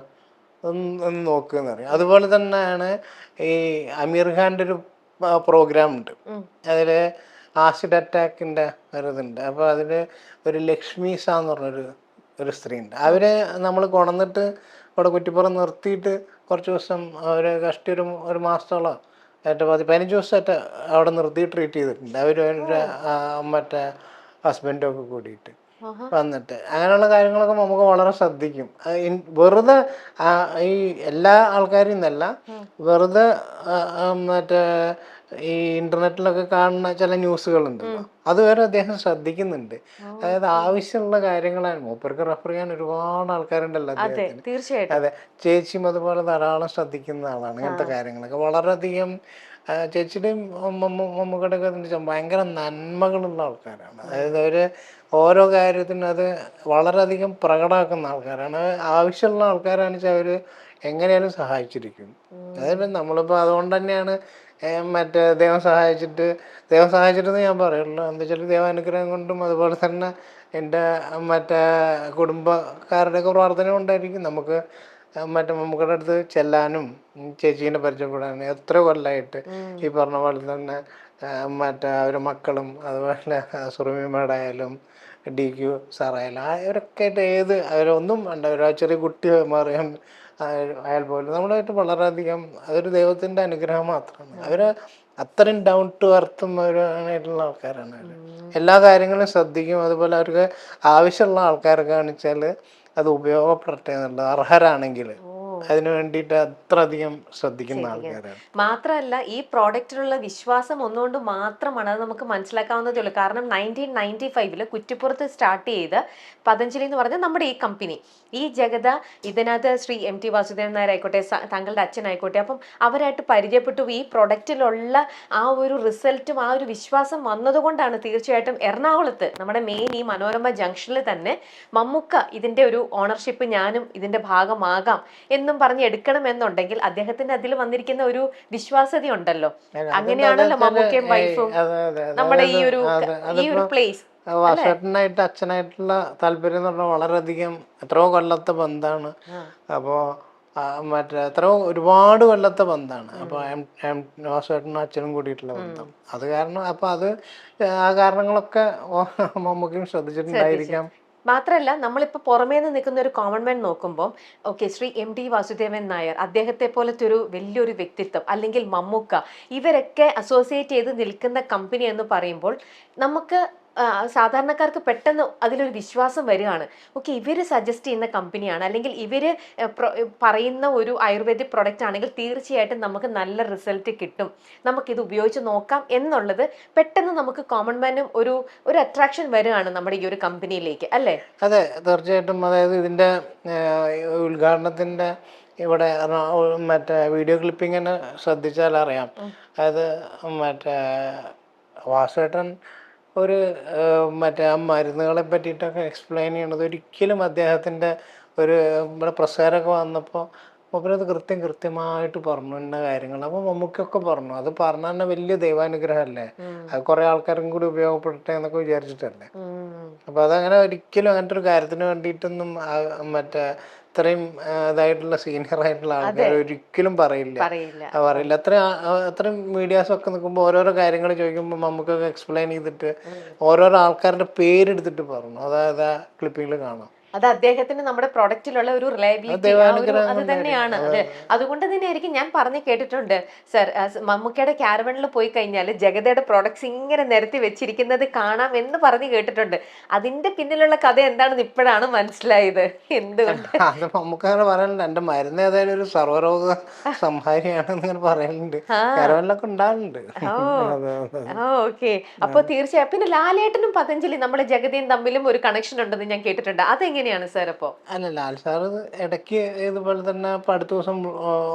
ഒന്ന് നോക്കുകയെന്ന് പറയും. അതുപോലെ തന്നെയാണ് ഈ അമീർ ഖാൻ്റെ ഒരു പ്രോഗ്രാം ഉണ്ട്, അതില് ആസിഡ് അറ്റാക്കിന്റെ ഒരു ഇതുണ്ട്. അപ്പൊ അതില് ഒരു ലക്ഷ്മി സാ എന്ന് പറഞ്ഞൊരു സ്ത്രീ ഉണ്ട്. അവര് നമ്മൾ കൊണ്ടുവന്നിട്ട് ഇവിടെ കുറ്റിപ്പുറം നിർത്തിയിട്ട് കുറച്ച് ദിവസം അവര് കഷ്ടി ഒരു മാസത്തോളം 15 ദിവസമായിട്ട് അവിടെ നിർത്തി ട്രീറ്റ് ചെയ്തിട്ടുണ്ട്. അവര് മറ്റേ ഹസ്ബൻഡും ഒക്കെ കൂടിയിട്ട് വന്നിട്ട് അങ്ങനെയുള്ള കാര്യങ്ങളൊക്കെ നമുക്ക് വളരെ ശ്രദ്ധിക്കും. വെറുതെ ഈ എല്ലാ ആൾക്കാരും ഇന്നല്ല, വെറുതെ മറ്റേ ഈ ഇന്റർനെറ്റിലൊക്കെ കാണുന്ന ചില ന്യൂസുകളുണ്ടല്ലോ, അതുവരെ അദ്ദേഹം ശ്രദ്ധിക്കുന്നുണ്ട്. അതായത് ആവശ്യമുള്ള കാര്യങ്ങളാണ്. മൂപ്പർക്ക് റെഫർ ചെയ്യാൻ ഒരുപാട് ആൾക്കാരുണ്ടല്ലോ അദ്ദേഹത്തിന്. തീർച്ചയായിട്ടും. അതെ, ചേച്ചിയും അതുപോലെ ധാരാളം ശ്രദ്ധിക്കുന്ന ആളാണ് ഇങ്ങനത്തെ കാര്യങ്ങളൊക്കെ. വളരെയധികം ചേച്ചിയുടെയും മമ്മൂക്കയുടെ ഒക്കെ ഭയങ്കര നന്മകളുള്ള ആൾക്കാരാണ്. അതായത് അവര് ഓരോ കാര്യത്തിനും അത് വളരെയധികം പ്രകടമാക്കുന്ന ആൾക്കാരാണ്. ആവശ്യമുള്ള ആൾക്കാരാണെന്ന് വെച്ചാൽ അവര് എങ്ങനെയാലും സഹായിച്ചിരിക്കും. അതായത് നമ്മളിപ്പോ അതുകൊണ്ട് തന്നെയാണ് മറ്റേ ദൈവം സഹായിച്ചിട്ടെന്ന് ഞാൻ പറയുള്ളൂ. എന്താ വെച്ചാൽ ദൈവാനുഗ്രഹം കൊണ്ടും അതുപോലെ തന്നെ എൻ്റെ മറ്റേ കുടുംബക്കാരുടെയൊക്കെ പ്രാർത്ഥന കൊണ്ടായിരിക്കും നമുക്ക് മറ്റേ മമ്മൂക്കയുടെ അടുത്ത് ചെല്ലാനും ചേച്ചീനെ പരിചയപ്പെടാനും എത്ര കൊല്ലമായിട്ട്. ഈ പറഞ്ഞ പോലെ തന്നെ മറ്റേ അവരുടെ മക്കളും അതുപോലെ സുറുമിമേടായാലും DQ സാറായാലും അവരൊക്കെ ആയിട്ട് അവരൊന്നും വേണ്ട, ഒരു ചെറിയ കുട്ടി മാറിയാൽ അയാൾ പോലും നമ്മളായിട്ട് വളരെയധികം അതൊരു ദൈവത്തിൻ്റെ അനുഗ്രഹം മാത്രമാണ്. അവര് അത്രയും ഡൗൺ ടു എർത്തും അവരായിട്ടുള്ള ആൾക്കാരാണ്. അവർ എല്ലാ കാര്യങ്ങളും ശ്രദ്ധിക്കും. അതുപോലെ അവർക്ക് ആവശ്യമുള്ള ആൾക്കാരൊക്കെ കാണിച്ചാൽ അത് ഉപയോഗപ്പെടട്ടെ എന്നുള്ളത്, അർഹരാണെങ്കിൽ അതിനു വേണ്ടിയിട്ട് അത്രയധികം ശ്രദ്ധിക്കുന്ന ആൾക്കാരാണ്. മാത്രമല്ല ഈ പ്രോഡക്റ്റിലുള്ള വിശ്വാസം ഒന്നുകൊണ്ട് മാത്രമാണ്, അത് നമുക്ക് മനസ്സിലാക്കാവുന്നതേ ഉള്ളൂ. കാരണം 1995 കുറ്റിപ്പുറത്ത് സ്റ്റാർട്ട് ചെയ്ത പതഞ്ജലി എന്ന് പറഞ്ഞ നമ്മുടെ ഈ കമ്പനി, ഈ ജഗത ഇതിനകത്ത് ശ്രീ MT വാസുദേവൻ നായർ ആയിക്കോട്ടെ, താങ്കളുടെ അച്ഛനായിക്കോട്ടെ, അപ്പം അവരായിട്ട് പരിചയപ്പെട്ടു. ഈ പ്രൊഡക്റ്റിലുള്ള ആ ഒരു റിസൾട്ടും ആ ഒരു വിശ്വാസം വന്നതുകൊണ്ടാണ് തീർച്ചയായിട്ടും എറണാകുളത്ത് നമ്മുടെ മെയിൻ ഈ മനോരമ ജംഗ്ഷനിൽ തന്നെ മമ്മൂക്ക ഇതിന്റെ ഒരു ഓണർഷിപ്പ് ഞാനും ഇതിന്റെ ഭാഗമാകാം എന്നും പറഞ്ഞ് എടുക്കണം എന്നുണ്ടെങ്കിൽ അദ്ദേഹത്തിന്റെ അതിൽ വന്നിരിക്കുന്ന ഒരു വിശ്വാസത ഉണ്ടല്ലോ. അങ്ങനെയാണല്ലോ മമ്മൂക്കയും വൈഫും നമ്മുടെ ഈ ഒരു പ്ലേസ്. വാസേട്ടനായിട്ട് അച്ഛനായിട്ടുള്ള താല്പര്യം എന്ന് പറഞ്ഞാൽ വളരെയധികം എത്രയോ കൊല്ലത്തെ ബന്ധമാണ്. അപ്പോൾ മറ്റേ എത്രയോ ഒരുപാട് കൊല്ലത്തെ ബന്ധമാണ്. അപ്പോൾ വാസേട്ടനും അച്ഛനും കൂടിയിട്ടുള്ള ബന്ധം, അത് കാരണം അപ്പോൾ അത് ആ കാരണങ്ങളൊക്കെ മമ്മൂക്കയും ശ്രദ്ധിച്ചിട്ടുണ്ടായിരിക്കാം. മാത്രമല്ല നമ്മളിപ്പോൾ പുറമേ നിന്ന് നിൽക്കുന്ന ഒരു കോമൺ മാൻ നോക്കുമ്പോൾ ഓക്കെ, ശ്രീ MT വാസുദേവൻ നായർ അദ്ദേഹത്തെ പോലത്തെ ഒരു വലിയൊരു വ്യക്തിത്വം, അല്ലെങ്കിൽ മമ്മൂക്ക, ഇവരൊക്കെ അസോസിയേറ്റ് ചെയ്ത് നിൽക്കുന്ന കമ്പനി എന്ന് പറയുമ്പോൾ നമുക്ക് സാധാരണക്കാർക്ക് പെട്ടെന്ന് അതിലൊരു വിശ്വാസം വരികയാണ്. ഓക്കെ, ഇവർ സജസ്റ്റ് ചെയ്യുന്ന കമ്പനിയാണ്, അല്ലെങ്കിൽ ഇവർ പറയുന്ന ഒരു ആയുർവേദിക് പ്രൊഡക്റ്റ് ആണെങ്കിൽ തീർച്ചയായിട്ടും നമുക്ക് നല്ല റിസൾട്ട് കിട്ടും, നമുക്കിത് ഉപയോഗിച്ച് നോക്കാം എന്നുള്ളത് പെട്ടെന്ന് നമുക്ക് കോമൺ മാനും ഒരു അട്രാക്ഷൻ വരികയാണ് നമ്മുടെ ഈ ഒരു കമ്പനിയിലേക്ക്, അല്ലേ? അതെ, തീർച്ചയായിട്ടും. അതായത് ഇതിൻ്റെ ഉദ്ഘാടനത്തിൻ്റെ ഇവിടെ മറ്റേ വീഡിയോ ക്ലിപ്പിംഗ് തന്നെ ശ്രദ്ധിച്ചാൽ അറിയാം. അതായത് മറ്റേ വാസേട്ടൻ ഒരു മറ്റേ ആ മരുന്നുകളെ പറ്റിയിട്ടൊക്കെ എക്സ്പ്ലെയിൻ ചെയ്യണത് ഒരിക്കലും അദ്ദേഹത്തിൻ്റെ ഇവിടെ പ്രസാരമൊക്കെ വന്നപ്പോൾ മൂപ്പരത് കൃത്യമായിട്ട് പറഞ്ഞു ഇന്ന കാര്യങ്ങൾ. അപ്പോൾ മമ്മൂക്കൊക്കെ പറഞ്ഞു, അത് പറഞ്ഞാൽ തന്നെ വലിയ ദൈവാനുഗ്രഹമല്ലേ, അത് കുറേ ആൾക്കാർക്കും കൂടി ഉപയോഗപ്പെടട്ടെ എന്നൊക്കെ വിചാരിച്ചിട്ടല്ലേ. അപ്പോൾ അതങ്ങനെ ഒരിക്കലും അങ്ങനത്തെ ഒരു കാര്യത്തിന് വേണ്ടിയിട്ടൊന്നും മറ്റേ ഇത്രയും ഇതായിട്ടുള്ള സീനിയർ ആയിട്ടുള്ള ആൾക്കാർ ഒരിക്കലും പറയില്ല. അത്രയും മീഡിയാസ് ഒക്കെ നിൽക്കുമ്പോൾ ഓരോരോ കാര്യങ്ങൾ ചോദിക്കുമ്പോൾ നമുക്കൊക്കെ എക്സ്പ്ലെയിൻ ചെയ്തിട്ട് ഓരോരോ ആൾക്കാരുടെ പേരെടുത്തിട്ട് പറഞ്ഞു. അതായത് ആ ക്ലിപ്പിങ്ങിൽ കാണാം. അത് അദ്ദേഹത്തിന് നമ്മുടെ പ്രൊഡക്റ്റിലുള്ള ഒരു റിലയബിലിറ്റി അത് തന്നെയാണ്. അതെ, അതുകൊണ്ട് തന്നെയായിരിക്കും ഞാൻ പറഞ്ഞു കേട്ടിട്ടുണ്ട് സർ, മമ്മൂക്കയുടെ ക്യാരവണിൽ പോയി കഴിഞ്ഞാൽ ജഗതയുടെ പ്രോഡക്ട്സ് ഇങ്ങനെ നിരത്തി വെച്ചിരിക്കുന്നത് കാണാം എന്ന് പറഞ്ഞു കേട്ടിട്ടുണ്ട്. അതിന്റെ പിന്നിലുള്ള കഥ എന്താണെന്ന് ഇപ്പോഴാണ് മനസ്സിലായത്. എന്തുകൊണ്ട് അത് നമുക്കങ്ങനെ പറയാനുണ്ട്. എന്റെ മരുന്ന് ഏതായാലും ഒരു സർവ്വരോഗ സംഹാരിയാണെന്ന് ഇങ്ങനെ പറയലുണ്ട്. കരവലിലൊക്കെ ഉണ്ടാവുന്നുണ്ട്. ഓക്കെ, അപ്പൊ തീർച്ചയായും. പിന്നെ ലാലേട്ടനും പതഞ്ജലി നമ്മുടെ ജഗതിയും തമ്മിലും ഒരു കണക്ഷൻ ഉണ്ടെന്ന് ഞാൻ കേട്ടിട്ടുണ്ട്. അതെങ്ങനെയാണ് സാർ? അപ്പോ അല്ല, ലാൽ സാറ് ഇടയ്ക്ക് ഇതുപോലെ തന്നെ ഇപ്പൊ അടുത്ത ദിവസം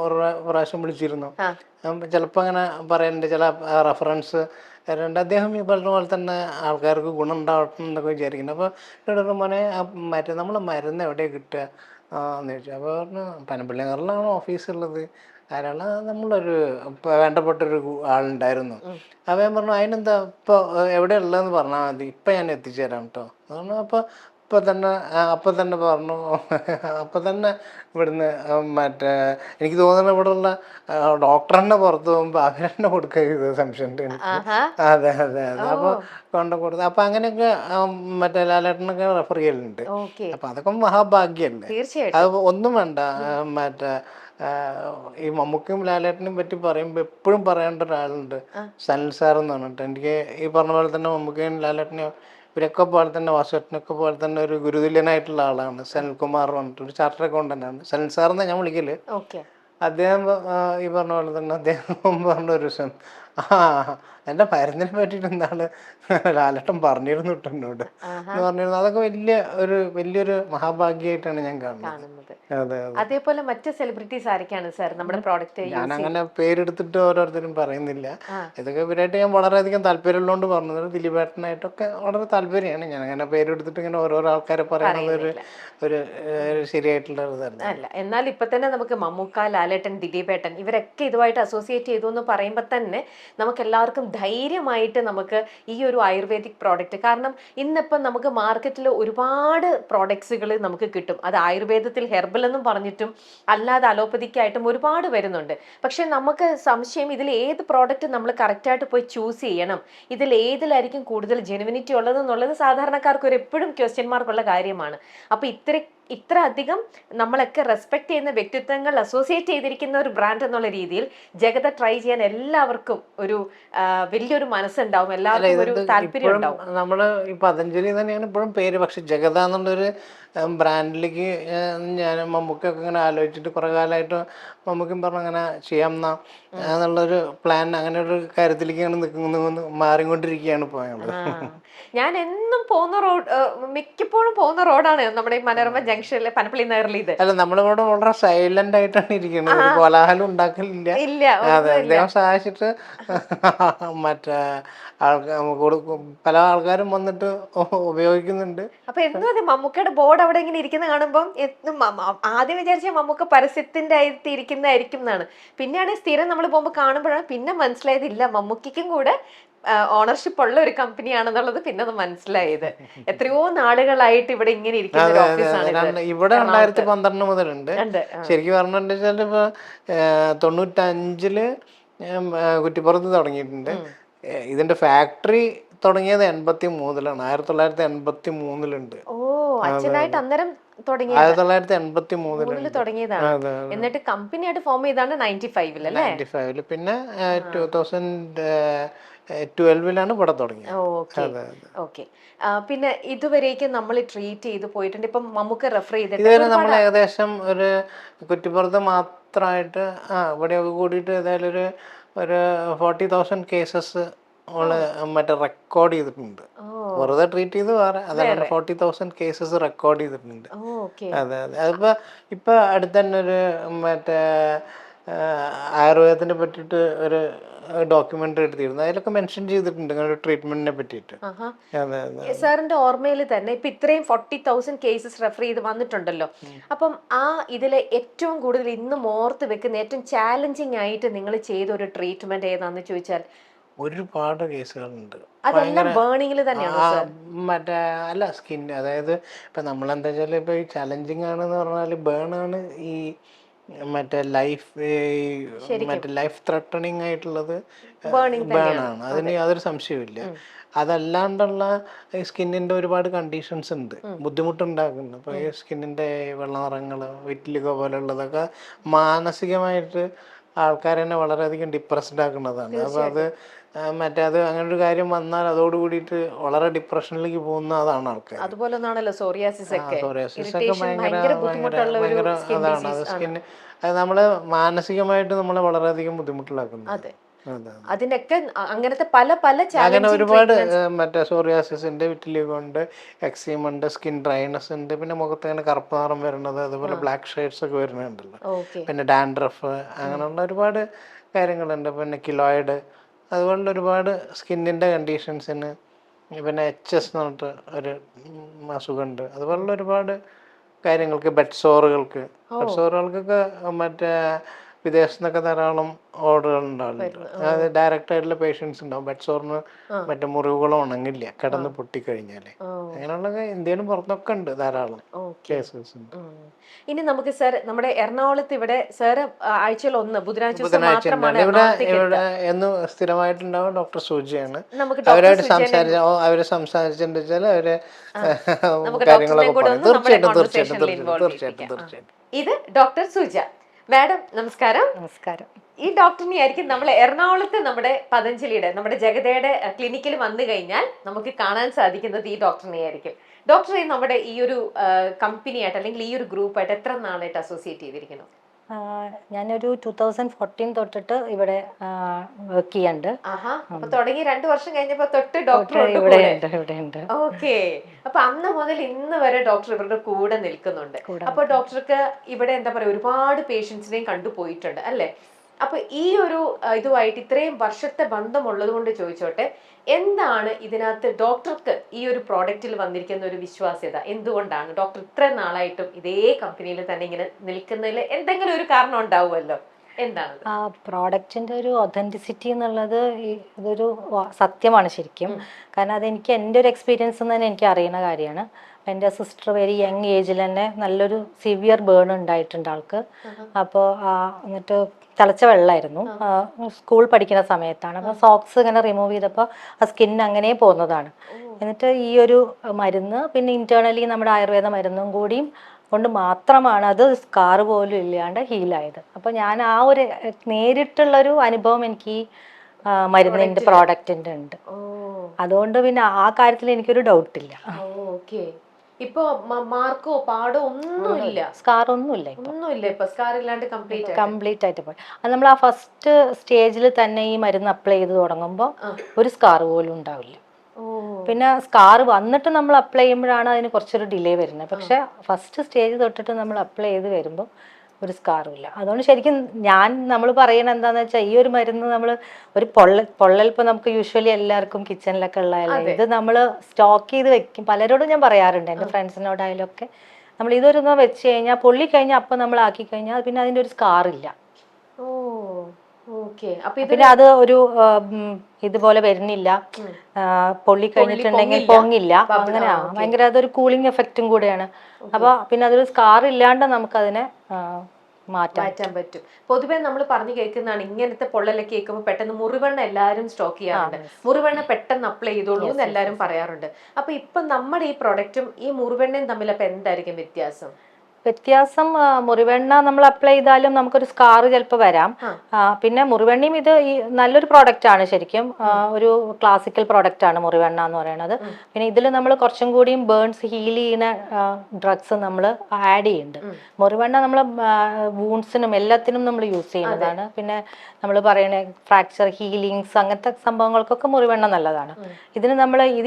ഒരു പ്രാവശ്യം വിളിച്ചിരുന്നു. ചിലപ്പോൾ അങ്ങനെ പറയുന്നുണ്ട്, ചില റെഫറൻസ് രണ്ട് അദ്ദേഹം ഈ പറഞ്ഞ പോലെ തന്നെ ആൾക്കാർക്ക് ഗുണം ഉണ്ടാവട്ടെ എന്നൊക്കെ വിചാരിക്കുന്നു. അപ്പോൾ മോനെ മറ്റേ നമ്മളെ മരുന്ന് എവിടെയാണ് കിട്ടുക എന്ന് ചോദിച്ചു. അപ്പോൾ പറഞ്ഞു പനമ്പള്ളിയാറിലാണ് ഓഫീസുള്ളത്, ധാരാളം നമ്മളൊരു വേണ്ടപ്പെട്ടൊരു ആളുണ്ടായിരുന്നു. അപ്പോൾ ഞാൻ പറഞ്ഞു അതിനെന്താ ഇപ്പോൾ എവിടെയുള്ളതെന്ന് പറഞ്ഞാൽ മതി, ഇപ്പം ഞാൻ എത്തിച്ചേരാം കേട്ടോ. പറഞ്ഞു. അപ്പം തന്നെ പറഞ്ഞു. അപ്പം തന്നെ ഇവിടുന്ന് മറ്റേ എനിക്ക് തോന്നുന്നു ഇവിടെയുള്ള ഡോക്ടർ തന്നെ പുറത്ത് പോകുമ്പോൾ അവരെന്നെ കൊടുക്കരുത് സംശയമുണ്ട് എനിക്ക്. അതെ അതെ അതെ. അപ്പോൾ കൊടുത്തു. അപ്പം അങ്ങനെയൊക്കെ മറ്റേ ലാലേട്ടനൊക്കെ റെഫർ ചെയ്യലുണ്ട്. അപ്പം അതൊക്കെ മഹാഭാഗ്യല്ലേ. അത് ഒന്നും വേണ്ട. മറ്റേ ഈ മമ്മൂക്കയും ലാലേട്ടനെയും പറ്റി പറയുമ്പോൾ എപ്പോഴും പറയേണ്ട ഒരാളുണ്ട്, സനൽ സാർ എന്ന് പറഞ്ഞിട്ട്. എനിക്ക് ഈ പറഞ്ഞ പോലെ തന്നെ മമ്മൂക്കയും ലാലേട്ടനെയും ഇവരൊക്കെ പോലെ തന്നെ വാസുവേട്ടനൊക്കെ പോലെ തന്നെ ഒരു ഗുരുതുല്യനായിട്ടുള്ള ആളാണ് സനൽകുമാർ പറഞ്ഞിട്ട്, ഒരു ചാർട്ടർ അക്കൗണ്ടന്റ് ആണ്. സനൽ സാർ എന്നാണ് ഞാൻ വിളിക്കല്. അദ്ദേഹം ഈ പറഞ്ഞ പോലെ തന്നെ അദ്ദേഹം പറഞ്ഞ ഒരു ദിവസം എൻ്റെ മരുന്നിനെ പറ്റിയിട്ട് എന്താണ് ലാലേട്ടൻ പറഞ്ഞിരുന്നു കേട്ടോ എന്നോട് എന്ന് പറഞ്ഞിരുന്നു. അതൊക്കെ വലിയൊരു മഹാഭാഗ്യമായിട്ടാണ് ഞാൻ കാണുന്നത്. അതെ അതെ. അതേപോലെ മറ്റ് സെലിബ്രിറ്റീസ് ആരൊക്കെയാണ് സാർ നമ്മുടെ പ്രോഡക്റ്റ്? ഞാൻ അങ്ങനെ പേരെടുത്തിട്ട് ഓരോരുത്തരും പറയുന്നില്ല. ഇതൊക്കെ ഇവരായിട്ട് ഞാൻ വളരെയധികം താല്പര്യമുള്ളതുകൊണ്ട് പറഞ്ഞത്. ദിലീപേട്ടനായിട്ടൊക്കെ വളരെ താല്പര്യമാണ്. ഞാൻ അങ്ങനെ പേരെടുത്തിട്ട് ഇങ്ങനെ ഓരോരോ ആൾക്കാരെ പറയുന്നത് ഒരു ശരിയായിട്ടുള്ള ഇതല്ല. അല്ല, എന്നാൽ ഇപ്പൊ തന്നെ നമുക്ക് മമ്മൂക്ക, ലാലേട്ടൻ, ദിലീപേട്ടൻ ഇവരൊക്കെ ഇതുമായിട്ട് അസോസിയേറ്റ് ചെയ്തു എന്ന് പറയുമ്പോൾ തന്നെ നമുക്ക് എല്ലാവർക്കും ധൈര്യമായിട്ട് നമുക്ക് ഈ ഒരു ആയുർവേദിക് പ്രോഡക്റ്റ്, കാരണം ഇന്നിപ്പം നമുക്ക് മാർക്കറ്റിൽ ഒരുപാട് പ്രോഡക്ട്സുകൾ നമുക്ക് കിട്ടും. അത് ആയുർവേദത്തിൽ ഹെർബൽ എന്നും പറഞ്ഞിട്ടും അല്ലാതെ അലോപ്പതിക്കായിട്ടും ഒരുപാട് വരുന്നുണ്ട്. പക്ഷെ നമുക്ക് സംശയം, ഇതിൽ ഏത് പ്രോഡക്റ്റ് നമ്മൾ കറക്റ്റായിട്ട് പോയി ചൂസ് ചെയ്യണം, ഇതിൽ ഏതിലായിരിക്കും കൂടുതൽ ജെനുവിനിറ്റി ഉള്ളതെന്നുള്ളത് സാധാരണക്കാർക്ക് ഒരു എപ്പോഴും ക്വസ്റ്റ്യൻ മാർക്കുള്ള കാര്യമാണ്. അപ്പൊ ഇത്ര അധികം നമ്മളൊക്കെ റെസ്പെക്ട് ചെയ്യുന്ന വ്യക്തിത്വങ്ങൾ അസോസിയേറ്റ് ചെയ്തിരിക്കുന്ന ഒരു ബ്രാൻഡ് എന്നുള്ള രീതിയിൽ ജഗത ട്രൈ ചെയ്യാൻ എല്ലാവർക്കും ഒരു വലിയൊരു മനസ്സുണ്ടാവും, എല്ലാവർക്കും ഒരു താല്പര്യം ഉണ്ടാവും. നമ്മള് ഈ പതഞ്ജലി തന്നെയാണ് ഇപ്പോഴും പേര്. പക്ഷെ ജഗത എന്നുള്ളൊരു ബ്രാൻഡിലേക്ക് ഞാൻ മമ്മൂക്കൊക്കെ ഇങ്ങനെ ആലോചിച്ചിട്ട് കുറെ കാലമായിട്ട് മമ്മൂക്കും പറഞ്ഞു അങ്ങനെ ചെയ്യാം എന്നുള്ളൊരു പ്ലാൻ, അങ്ങനെ ഒരു കാര്യത്തിലേക്കാണ് മാറിക്കൊണ്ടിരിക്കുകയാണ് പോയത്. ഞാൻ എന്നും പോകുന്ന റോഡ്, മിക്കപ്പോഴും പോകുന്ന റോഡാണ് നമ്മുടെ ഈ മനോരമ ജംഗ്ഷനിലെ പനപ്പള്ളി നഗറിൽ. ഇത് അല്ല, നമ്മളിവിടെ വളരെ സൈലന്റ് ആയിട്ടാണ് ഇരിക്കുന്നത്, ഒരു കോലാഹലം ഉണ്ടാക്കലില്ല. അതെ, അദ്ദേഹം സഹായിച്ചിട്ട് മറ്റേ പല ആൾക്കാരും വന്നിട്ട് ഉപയോഗിക്കുന്നുണ്ട്. അപ്പൊ എന്നും അതെ, മമ്മൂക്കയുടെ ബോർഡ് അവിടെ ഇങ്ങനെ ഇരിക്കുന്ന കാണുമ്പോൾ ആദ്യം വിചാരിച്ച മമ്മൂക്ക പരസ്യത്തിന്റെ ആയിട്ട് ഇരിക്കുന്നതായിരിക്കും എന്നാണ്. പിന്നെയാണ് സ്ഥിരം നമ്മൾ പോകുമ്പോൾ കാണുമ്പോഴാണ് പിന്നെ മനസ്സിലായതില്ല മമ്മൂക്കും കൂടെ ഓണർഷിപ്പ് ഉള്ള ഒരു കമ്പനിയാണെന്നുള്ളത് പിന്നെ അത് മനസ്സിലായത്. എത്രയോ നാളുകളായിട്ട് ഇവിടെ ഇങ്ങനെ ഇരിക്കുന്ന ഒരു ഓഫീസാണ് ഇവിടെ. 2012 മുതലുണ്ട്. ശരിക്കും പറഞ്ഞിട്ടുണ്ടെച്ചാൽ ഇപ്പൊ 95 കുറ്റിപ്പുറത്ത് തുടങ്ങിയിട്ടുണ്ട്. ഇതിന്റെ ഫാക്ടറി തുടങ്ങിയത് 83-ലാണ്. 1983-ലുണ്ട്. ഓ, അച്ഛനായിട്ട് അന്നേരം 1983-ല് തുടങ്ങിയതാണ്. എന്നിട്ട് കമ്പനിയായിട്ട് ഫോം ചെയ്താണ് 95-ല് അല്ലേ? 95-ല്. പിന്നെ 2012-ലാണ് ഇവിടെ തുടങ്ങിയത്. ഓക്കെ. പിന്നെ ഇതുവരേക്കും നമ്മൾ ട്രീറ്റ് ചെയ്ത് പോയിട്ടുണ്ട്. ഇപ്പം മമ്മൂക്ക റെഫർ ചെയ്തിട്ട് ഇതുവരെ നമ്മൾ ഏകദേശം ഒരു കുറ്റിപ്പുറത്ത് മാത്രമായിട്ട് ഇവിടെയൊക്കെ കൂടിയിട്ട് ഏതായാലും ഒരു 40,000 കേസസ് മറ്റേ റെക്കോർഡ് ചെയ്തിട്ടുണ്ട്. വെറുതെ ട്രീറ്റ് ചെയ്ത് വേറെ, അതല്ല 40,000 കേസസ് റെക്കോർഡ് ചെയ്തിട്ടുണ്ട്. അതെ അതെ. ഇപ്പൊ അടുത്ത് തന്നെ ഒരു മറ്റേ ആയുർവേദത്തിനെ പറ്റിയിട്ട് ഒരു ഡോക്യുമെന്ററി എടുത്തിരുന്നു. അതിലൊക്കെ മെൻഷൻ ചെയ്തിട്ടുണ്ട് ഇങ്ങനെ ഒരു ട്രീറ്റ്മെന്റിനെ പറ്റിയിട്ട്. സാറിന്റെ ഓർമ്മയിൽ തന്നെ ഇപ്പൊ ഇത്രയും 40,000 കേസസ് റെഫർ ചെയ്ത് വന്നിട്ടുണ്ടല്ലോ. അപ്പം ഇതിലെ ഏറ്റവും കൂടുതൽ ഇന്നും ഓർത്ത് വെക്കുന്ന ഏറ്റവും ചാലഞ്ചിങ് ആയിട്ട് നിങ്ങൾ ചെയ്ത ഒരു ട്രീറ്റ്മെന്റ് ഏതാന്ന് ചോദിച്ചാൽ? ഒരുപാട് കേസുകളുണ്ട്. അതെല്ലാം ബേണിംഗിൽ തന്നെയാണ് മറ്റേ അല്ല സ്കിൻ, അതായത് ഇപ്പൊ നമ്മളെന്താ വെച്ചാൽ ഇപ്പൊ ഈ ചലഞ്ചിങ് ആണെന്ന് പറഞ്ഞാല് ബേണാണ് ഈ മറ്റേ ലൈഫ് ത്രെട്ടണിങ് ആയിട്ടുള്ളത് ബേണാണ്. അതിന് യാതൊരു സംശയമില്ല. അതല്ലാണ്ടുള്ള സ്കിന്നിൻ്റെ ഒരുപാട് കണ്ടീഷൻസ് ഉണ്ട്, ബുദ്ധിമുട്ടുണ്ടാക്കുന്നുണ്ട്. അപ്പോൾ ഈ സ്കിന്നിൻ്റെ വെള്ളനിറങ്ങൾ, വിറ്റിലിഗോ പോലുള്ളതൊക്കെ മാനസികമായിട്ട് ആൾക്കാരെന്നെ വളരെയധികം ഡിപ്രസ്ഡ് ആക്കുന്നതാണ്. അപ്പോൾ അത് അത് അങ്ങനെ ഒരു കാര്യം വന്നാൽ അതോട് കൂടിയിട്ട് വളരെ ഡിപ്രഷനിലേക്ക് പോകുന്ന അതാണ് ആൾക്കാർ. അതുപോലെ ഒന്നാണല്ലോ സോറിയാസിസ് ഒക്കെ. സോറിയാസിസ് ഒക്കെ ഭയങ്കര അതാണ്. അത് സ്കിന്ന് അത് നമ്മള് മാനസികമായിട്ട് നമ്മളെ വളരെയധികം ബുദ്ധിമുട്ടിലാക്കുന്നു. അതെ, അതിനൊക്കെ അങ്ങനത്തെ പല പല അങ്ങനെ ഒരുപാട് സോറിയാസിന്റെ, വിറ്റിലിഗോ ഉണ്ട്, എക്സീം ഉണ്ട്, സ്കിൻ ഡ്രൈനസ് ഉണ്ട്, പിന്നെ മുഖത്ത് ഇങ്ങനെ കറുപ്പ് നിറം വരുന്നത്, അതുപോലെ ബ്ലാക്ക് ഷെയ്ഡ്സ് ഒക്കെ വരുന്നുണ്ടല്ലോ, പിന്നെ ഡാൻഡ്രഫ്, അങ്ങനെയുള്ള ഒരുപാട് കാര്യങ്ങളുണ്ട്. പിന്നെ കിലോയിഡ്, അതുപോലുള്ള ഒരുപാട് സ്കിന്നിന്റെ കണ്ടീഷൻസിന്, പിന്നെ HS എന്ന് പറഞ്ഞിട്ട് ഒരു അസുഖമുണ്ട്, അതുപോലുള്ള ഒരുപാട് കാര്യങ്ങൾക്ക്, ബെഡ് സോറുകൾക്കൊക്കെ വിദേശത്തു നിന്നൊക്കെ ധാരാളം ഓർഡറുകൾ ഉണ്ടാവുന്നുണ്ട്. അതായത് ഡയറക്റ്റ് ആയിട്ടുള്ള പേഷ്യൻസ് ഉണ്ടാവും. ബെഡ് സോറിന് മുറിവുകളോ ഉണങ്ങില്ല കിടന്ന് പൊട്ടിക്കഴിഞ്ഞാല്. അങ്ങനെയുള്ള ഇന്ത്യയിലും പുറത്തൊക്കെ ഉണ്ട് ധാരാളം കേസസ് ഉണ്ട്. ഇനി നമുക്ക് സാർ നമ്മുടെ എറണാകുളത്ത് ഇവിടെ സാർ ആഴ്ചയിൽ ഒന്ന് ബുധനാഴ്ച ഇവിടെ എന്ന് സ്ഥിരമായിട്ടുണ്ടാവും ഡോക്ടർ സൂജിയാണ്. അവരായിട്ട് അവര് സംസാരിച്ചിട്ടുണ്ട് വെച്ചാൽ അവര് കാര്യങ്ങളൊക്കെ പറയും. തീർച്ചയായിട്ടും. ഇത് ഡോക്ടർ സുജ മാഡം, നമസ്കാരം. നമസ്കാരം. ഈ ഡോക്ടറിനെ ആയിരിക്കും നമ്മൾ എറണാകുളത്ത് നമ്മുടെ പതഞ്ജലിയുടെ, നമ്മുടെ ജഗതയുടെ ക്ലിനിക്കിൽ വന്നു കഴിഞ്ഞാൽ നമുക്ക് കാണാൻ സാധിക്കുന്നത് ഈ ഡോക്ടറിനെ ആയിരിക്കും. ഡോക്ടറെ നമ്മുടെ ഈ ഒരു കമ്പനിയായിട്ട് അല്ലെങ്കിൽ ഈ ഒരു ഗ്രൂപ്പായിട്ട് എത്ര നാളായിട്ട് അസോസിയേറ്റ് ചെയ്തിരിക്കുന്നു? ഞാനൊരു 2014 തൊട്ടിട്ട് ഇവിടെ വർക്ക് ചെയ്യുന്നുണ്ട്. അപ്പൊ തുടങ്ങി 2 വർഷം കഴിഞ്ഞപ്പോ തൊട്ട് ഡോക്ടർ ഓക്കെ. അപ്പൊ അന്ന് മുതൽ ഇന്ന് വരെ ഡോക്ടർ ഇവരുടെ കൂടെ നിൽക്കുന്നുണ്ട്. അപ്പൊ ഡോക്ടർക്ക് ഇവിടെ എന്താ പറയാ ഒരുപാട് പേഷ്യൻസിനെയും കണ്ടുപോയിട്ടുണ്ട് അല്ലെ? അപ്പൊ ഈ ഒരു ഇതുമായിട്ട് ഇത്രയും വർഷത്തെ ബന്ധമുള്ളത് കൊണ്ട് ചോദിച്ചോട്ടെ, എന്താണ് ഇതിനകത്ത് ഡോക്ടർക്ക് ഈ ഒരു പ്രോഡക്റ്റിൽ വന്നിരിക്കുന്ന ഒരു വിശ്വാസ്യത? എന്തുകൊണ്ടാണ് ഡോക്ടർ ഇത്ര നാളായിട്ടും ഇതേ കമ്പനിയിൽ തന്നെ ഇങ്ങനെ നിൽക്കുന്നതിൽ എന്തെങ്കിലും ഒരു കാരണം ഉണ്ടാവുമല്ലോ? എന്താണ് ആ പ്രോഡക്റ്റിന്റെ ഒരു ഒതന്റിസിറ്റി എന്നുള്ളത്? ഇതൊരു സത്യമാണ് ശരിക്കും. കാരണം അതെനിക്ക് എൻ്റെ ഒരു എക്സ്പീരിയൻസ് തന്നെ എനിക്ക് അറിയുന്ന കാര്യമാണ്. എൻ്റെ സിസ്റ്റർ വെരി യങ് ഏജിൽ തന്നെ നല്ലൊരു സിവിയർ ബേൺ ഉണ്ടായിട്ടുണ്ട് ആൾക്ക്. അപ്പോൾ എന്നിട്ട് തിളച്ച വെള്ളമായിരുന്നു, സ്കൂൾ പഠിക്കുന്ന സമയത്താണ്. അപ്പോൾ സോക്സ് ഇങ്ങനെ റിമൂവ് ചെയ്തപ്പോൾ ആ സ്കിൻ അങ്ങനെ പോകുന്നതാണ്. എന്നിട്ട് ഈ ഒരു മരുന്ന് പിന്നെ ഇന്റേണലി നമ്മുടെ ആയുർവേദ മരുന്നും കൂടിയും കൊണ്ട് മാത്രമാണ് അത് സ്കാർ പോലും ഇല്ലാണ്ട് ഹീലായത്. അപ്പോൾ ഞാൻ ആ ഒരു നേരിട്ടുള്ളൊരു അനുഭവം എനിക്ക് ഈ മരുന്നിൻ്റെ പ്രോഡക്റ്റിൻ്റെ ഉണ്ട്. അതുകൊണ്ട് പിന്നെ ആ കാര്യത്തിൽ എനിക്കൊരു ഡൗട്ടില്ല. ഇപ്പൊ മാർക്കോ പാടോ ഒന്നുമില്ല, സ്കാർ ഒന്നുമില്ല, ഇപ്പൊ സ്കാർ ഇല്ലാണ്ട് കംപ്ലീറ്റ് ആയിട്ട് പോയി. അത് നമ്മൾ ആ ഫസ്റ്റ് സ്റ്റേജിൽ തന്നെ ഈ മരുന്ന് അപ്ലൈ ചെയ്ത് തുടങ്ങുമ്പോൾ ഒരു സ്കാർ പോലും ഉണ്ടാവില്ല. പിന്നെ സ്കാർ വന്നിട്ട് നമ്മൾ അപ്ലൈ ചെയ്യുമ്പോഴാണ് അതിന് കുറച്ചൊരു ഡിലേ വരുന്നത്. പക്ഷെ ഫസ്റ്റ് സ്റ്റേജ് തൊട്ടിട്ട് നമ്മൾ അപ്ലൈ ചെയ്ത് വരുമ്പോൾ ഒരു സ്കാറും ഇല്ല. അതുകൊണ്ട് ശരിക്കും നമ്മൾ പറയുന്നത് എന്താന്ന് വെച്ചാൽ, ഈ ഒരു മരുന്ന് നമ്മൾ ഒരു പൊള്ളൽ ഇപ്പൊ നമുക്ക് യൂഷ്വലി എല്ലാവർക്കും കിച്ചണിലൊക്കെ ഉള്ളതല്ലേ, ഇത് നമ്മൾ സ്റ്റോക്ക് ചെയ്ത് വെക്കും. പലരോടും ഞാൻ പറയാറുണ്ട്, എൻ്റെ ഫ്രണ്ട്സിനോടായാലും ഒക്കെ, നമ്മൾ ഇതൊരു വെച്ച് കഴിഞ്ഞാൽ പൊള്ളി കഴിഞ്ഞാൽ അപ്പം നമ്മൾ ആക്കി കഴിഞ്ഞാൽ പിന്നെ അതിൻ്റെ ഒരു സ്കാറില്ല. പിന്നെ അത് ഒരു ഇതുപോലെ വരുന്നില്ല, പൊള്ളി കഴിഞ്ഞിട്ടുണ്ടെങ്കിൽ പൊങ്ങില്ല, അങ്ങനെയാ. ഭയങ്കര അതൊരു കൂളിംഗ് എഫക്റ്റും കൂടെയാണ്. അപ്പൊ പിന്നെ അതൊരു സ്കാർ ഇല്ലാണ്ട് നമുക്കതിനെ മാറ്റാൻ പറ്റും. പൊതുവെ നമ്മൾ പറഞ്ഞു കേൾക്കുന്നതാണ്, ഇങ്ങനത്തെ പൊള്ളലൊക്കെ കേൾക്കുമ്പോൾ പെട്ടെന്ന് മുറിവെണ്ണ എല്ലാവരും സ്റ്റോക്ക് ചെയ്യാറുണ്ട്. മുറിവെണ്ണ പെട്ടെന്ന് അപ്ലൈ ചെയ്തോളൂ എന്ന് എല്ലാവരും പറയാറുണ്ട്. അപ്പൊ ഇപ്പൊ നമ്മുടെ ഈ പ്രൊഡക്റ്റും ഈ മുറിവെണ്ണയും തമ്മിൽ അപ്പൊ എന്തായിരിക്കും വ്യത്യാസം? മുറിവെണ്ണ നമ്മൾ അപ്ലൈ ചെയ്താലും നമുക്കൊരു സ്കാർ ചിലപ്പോൾ വരാം. പിന്നെ മുറിവെണ്ണയും ഇത് നല്ലൊരു പ്രോഡക്റ്റ് ആണ് ശരിക്കും, ഒരു ക്ലാസിക്കൽ പ്രോഡക്റ്റ് ആണ് മുറിവെണ്ണ എന്ന് പറയുന്നത്. പിന്നെ ഇതിൽ നമ്മൾ കുറച്ചും കൂടിയും ബേൺസ് ഹീൽ ചെയ്യുന്ന ഡ്രഗ്സ് നമ്മൾ ആഡ് ചെയ്യുന്നുണ്ട്. മുറിവെണ്ണ നമ്മൾ വൂൺസിനും എല്ലാത്തിനും നമ്മൾ യൂസ് ചെയ്യുന്നതാണ്. പിന്നെ നമ്മൾ പറയുന്ന ഫ്രാക്ചർ ഹീലിങ്സ് അങ്ങനത്തെ സംഭവങ്ങൾക്കൊക്കെ മുറിവെണ്ണ നല്ലതാണ്. ഇതിന്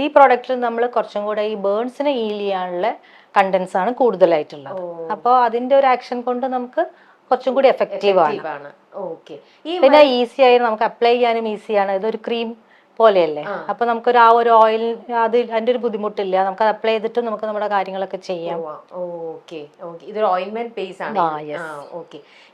ഈ പ്രോഡക്റ്റിൽ നമ്മൾ കുറച്ചും കൂടെ ഈ ബേൺസിനെ ഹീൽ ചെയ്യാനുള്ള കണ്ടൻസ് ആണ് കൂടുതലായിട്ടുള്ളത്. അപ്പോൾ അതിന്റെ ഒരു ആക്ഷൻ കൊണ്ട് നമുക്ക് കുറച്ചും കൂടി എഫക്റ്റീവ് ആണ്. പിന്നെ ഈസി ആയി നമുക്ക് അപ്ലൈ ചെയ്യാനും ഈസിയാണ്. ഇതൊരു ക്രീം പോലെയല്ലേ, അപ്പൊ നമുക്കൊരു ആ ഒരു ഓയിൽ അതിന്റെ ഒരു ബുദ്ധിമുട്ടില്ല. നമുക്ക് അത് അപ്ലൈ ചെയ്തിട്ട് നമുക്ക് നമ്മുടെ കാര്യങ്ങളൊക്കെ ചെയ്യാം. ഇതൊരു ഓയിന്റ്മെന്റ് ബേസ് ആണ്.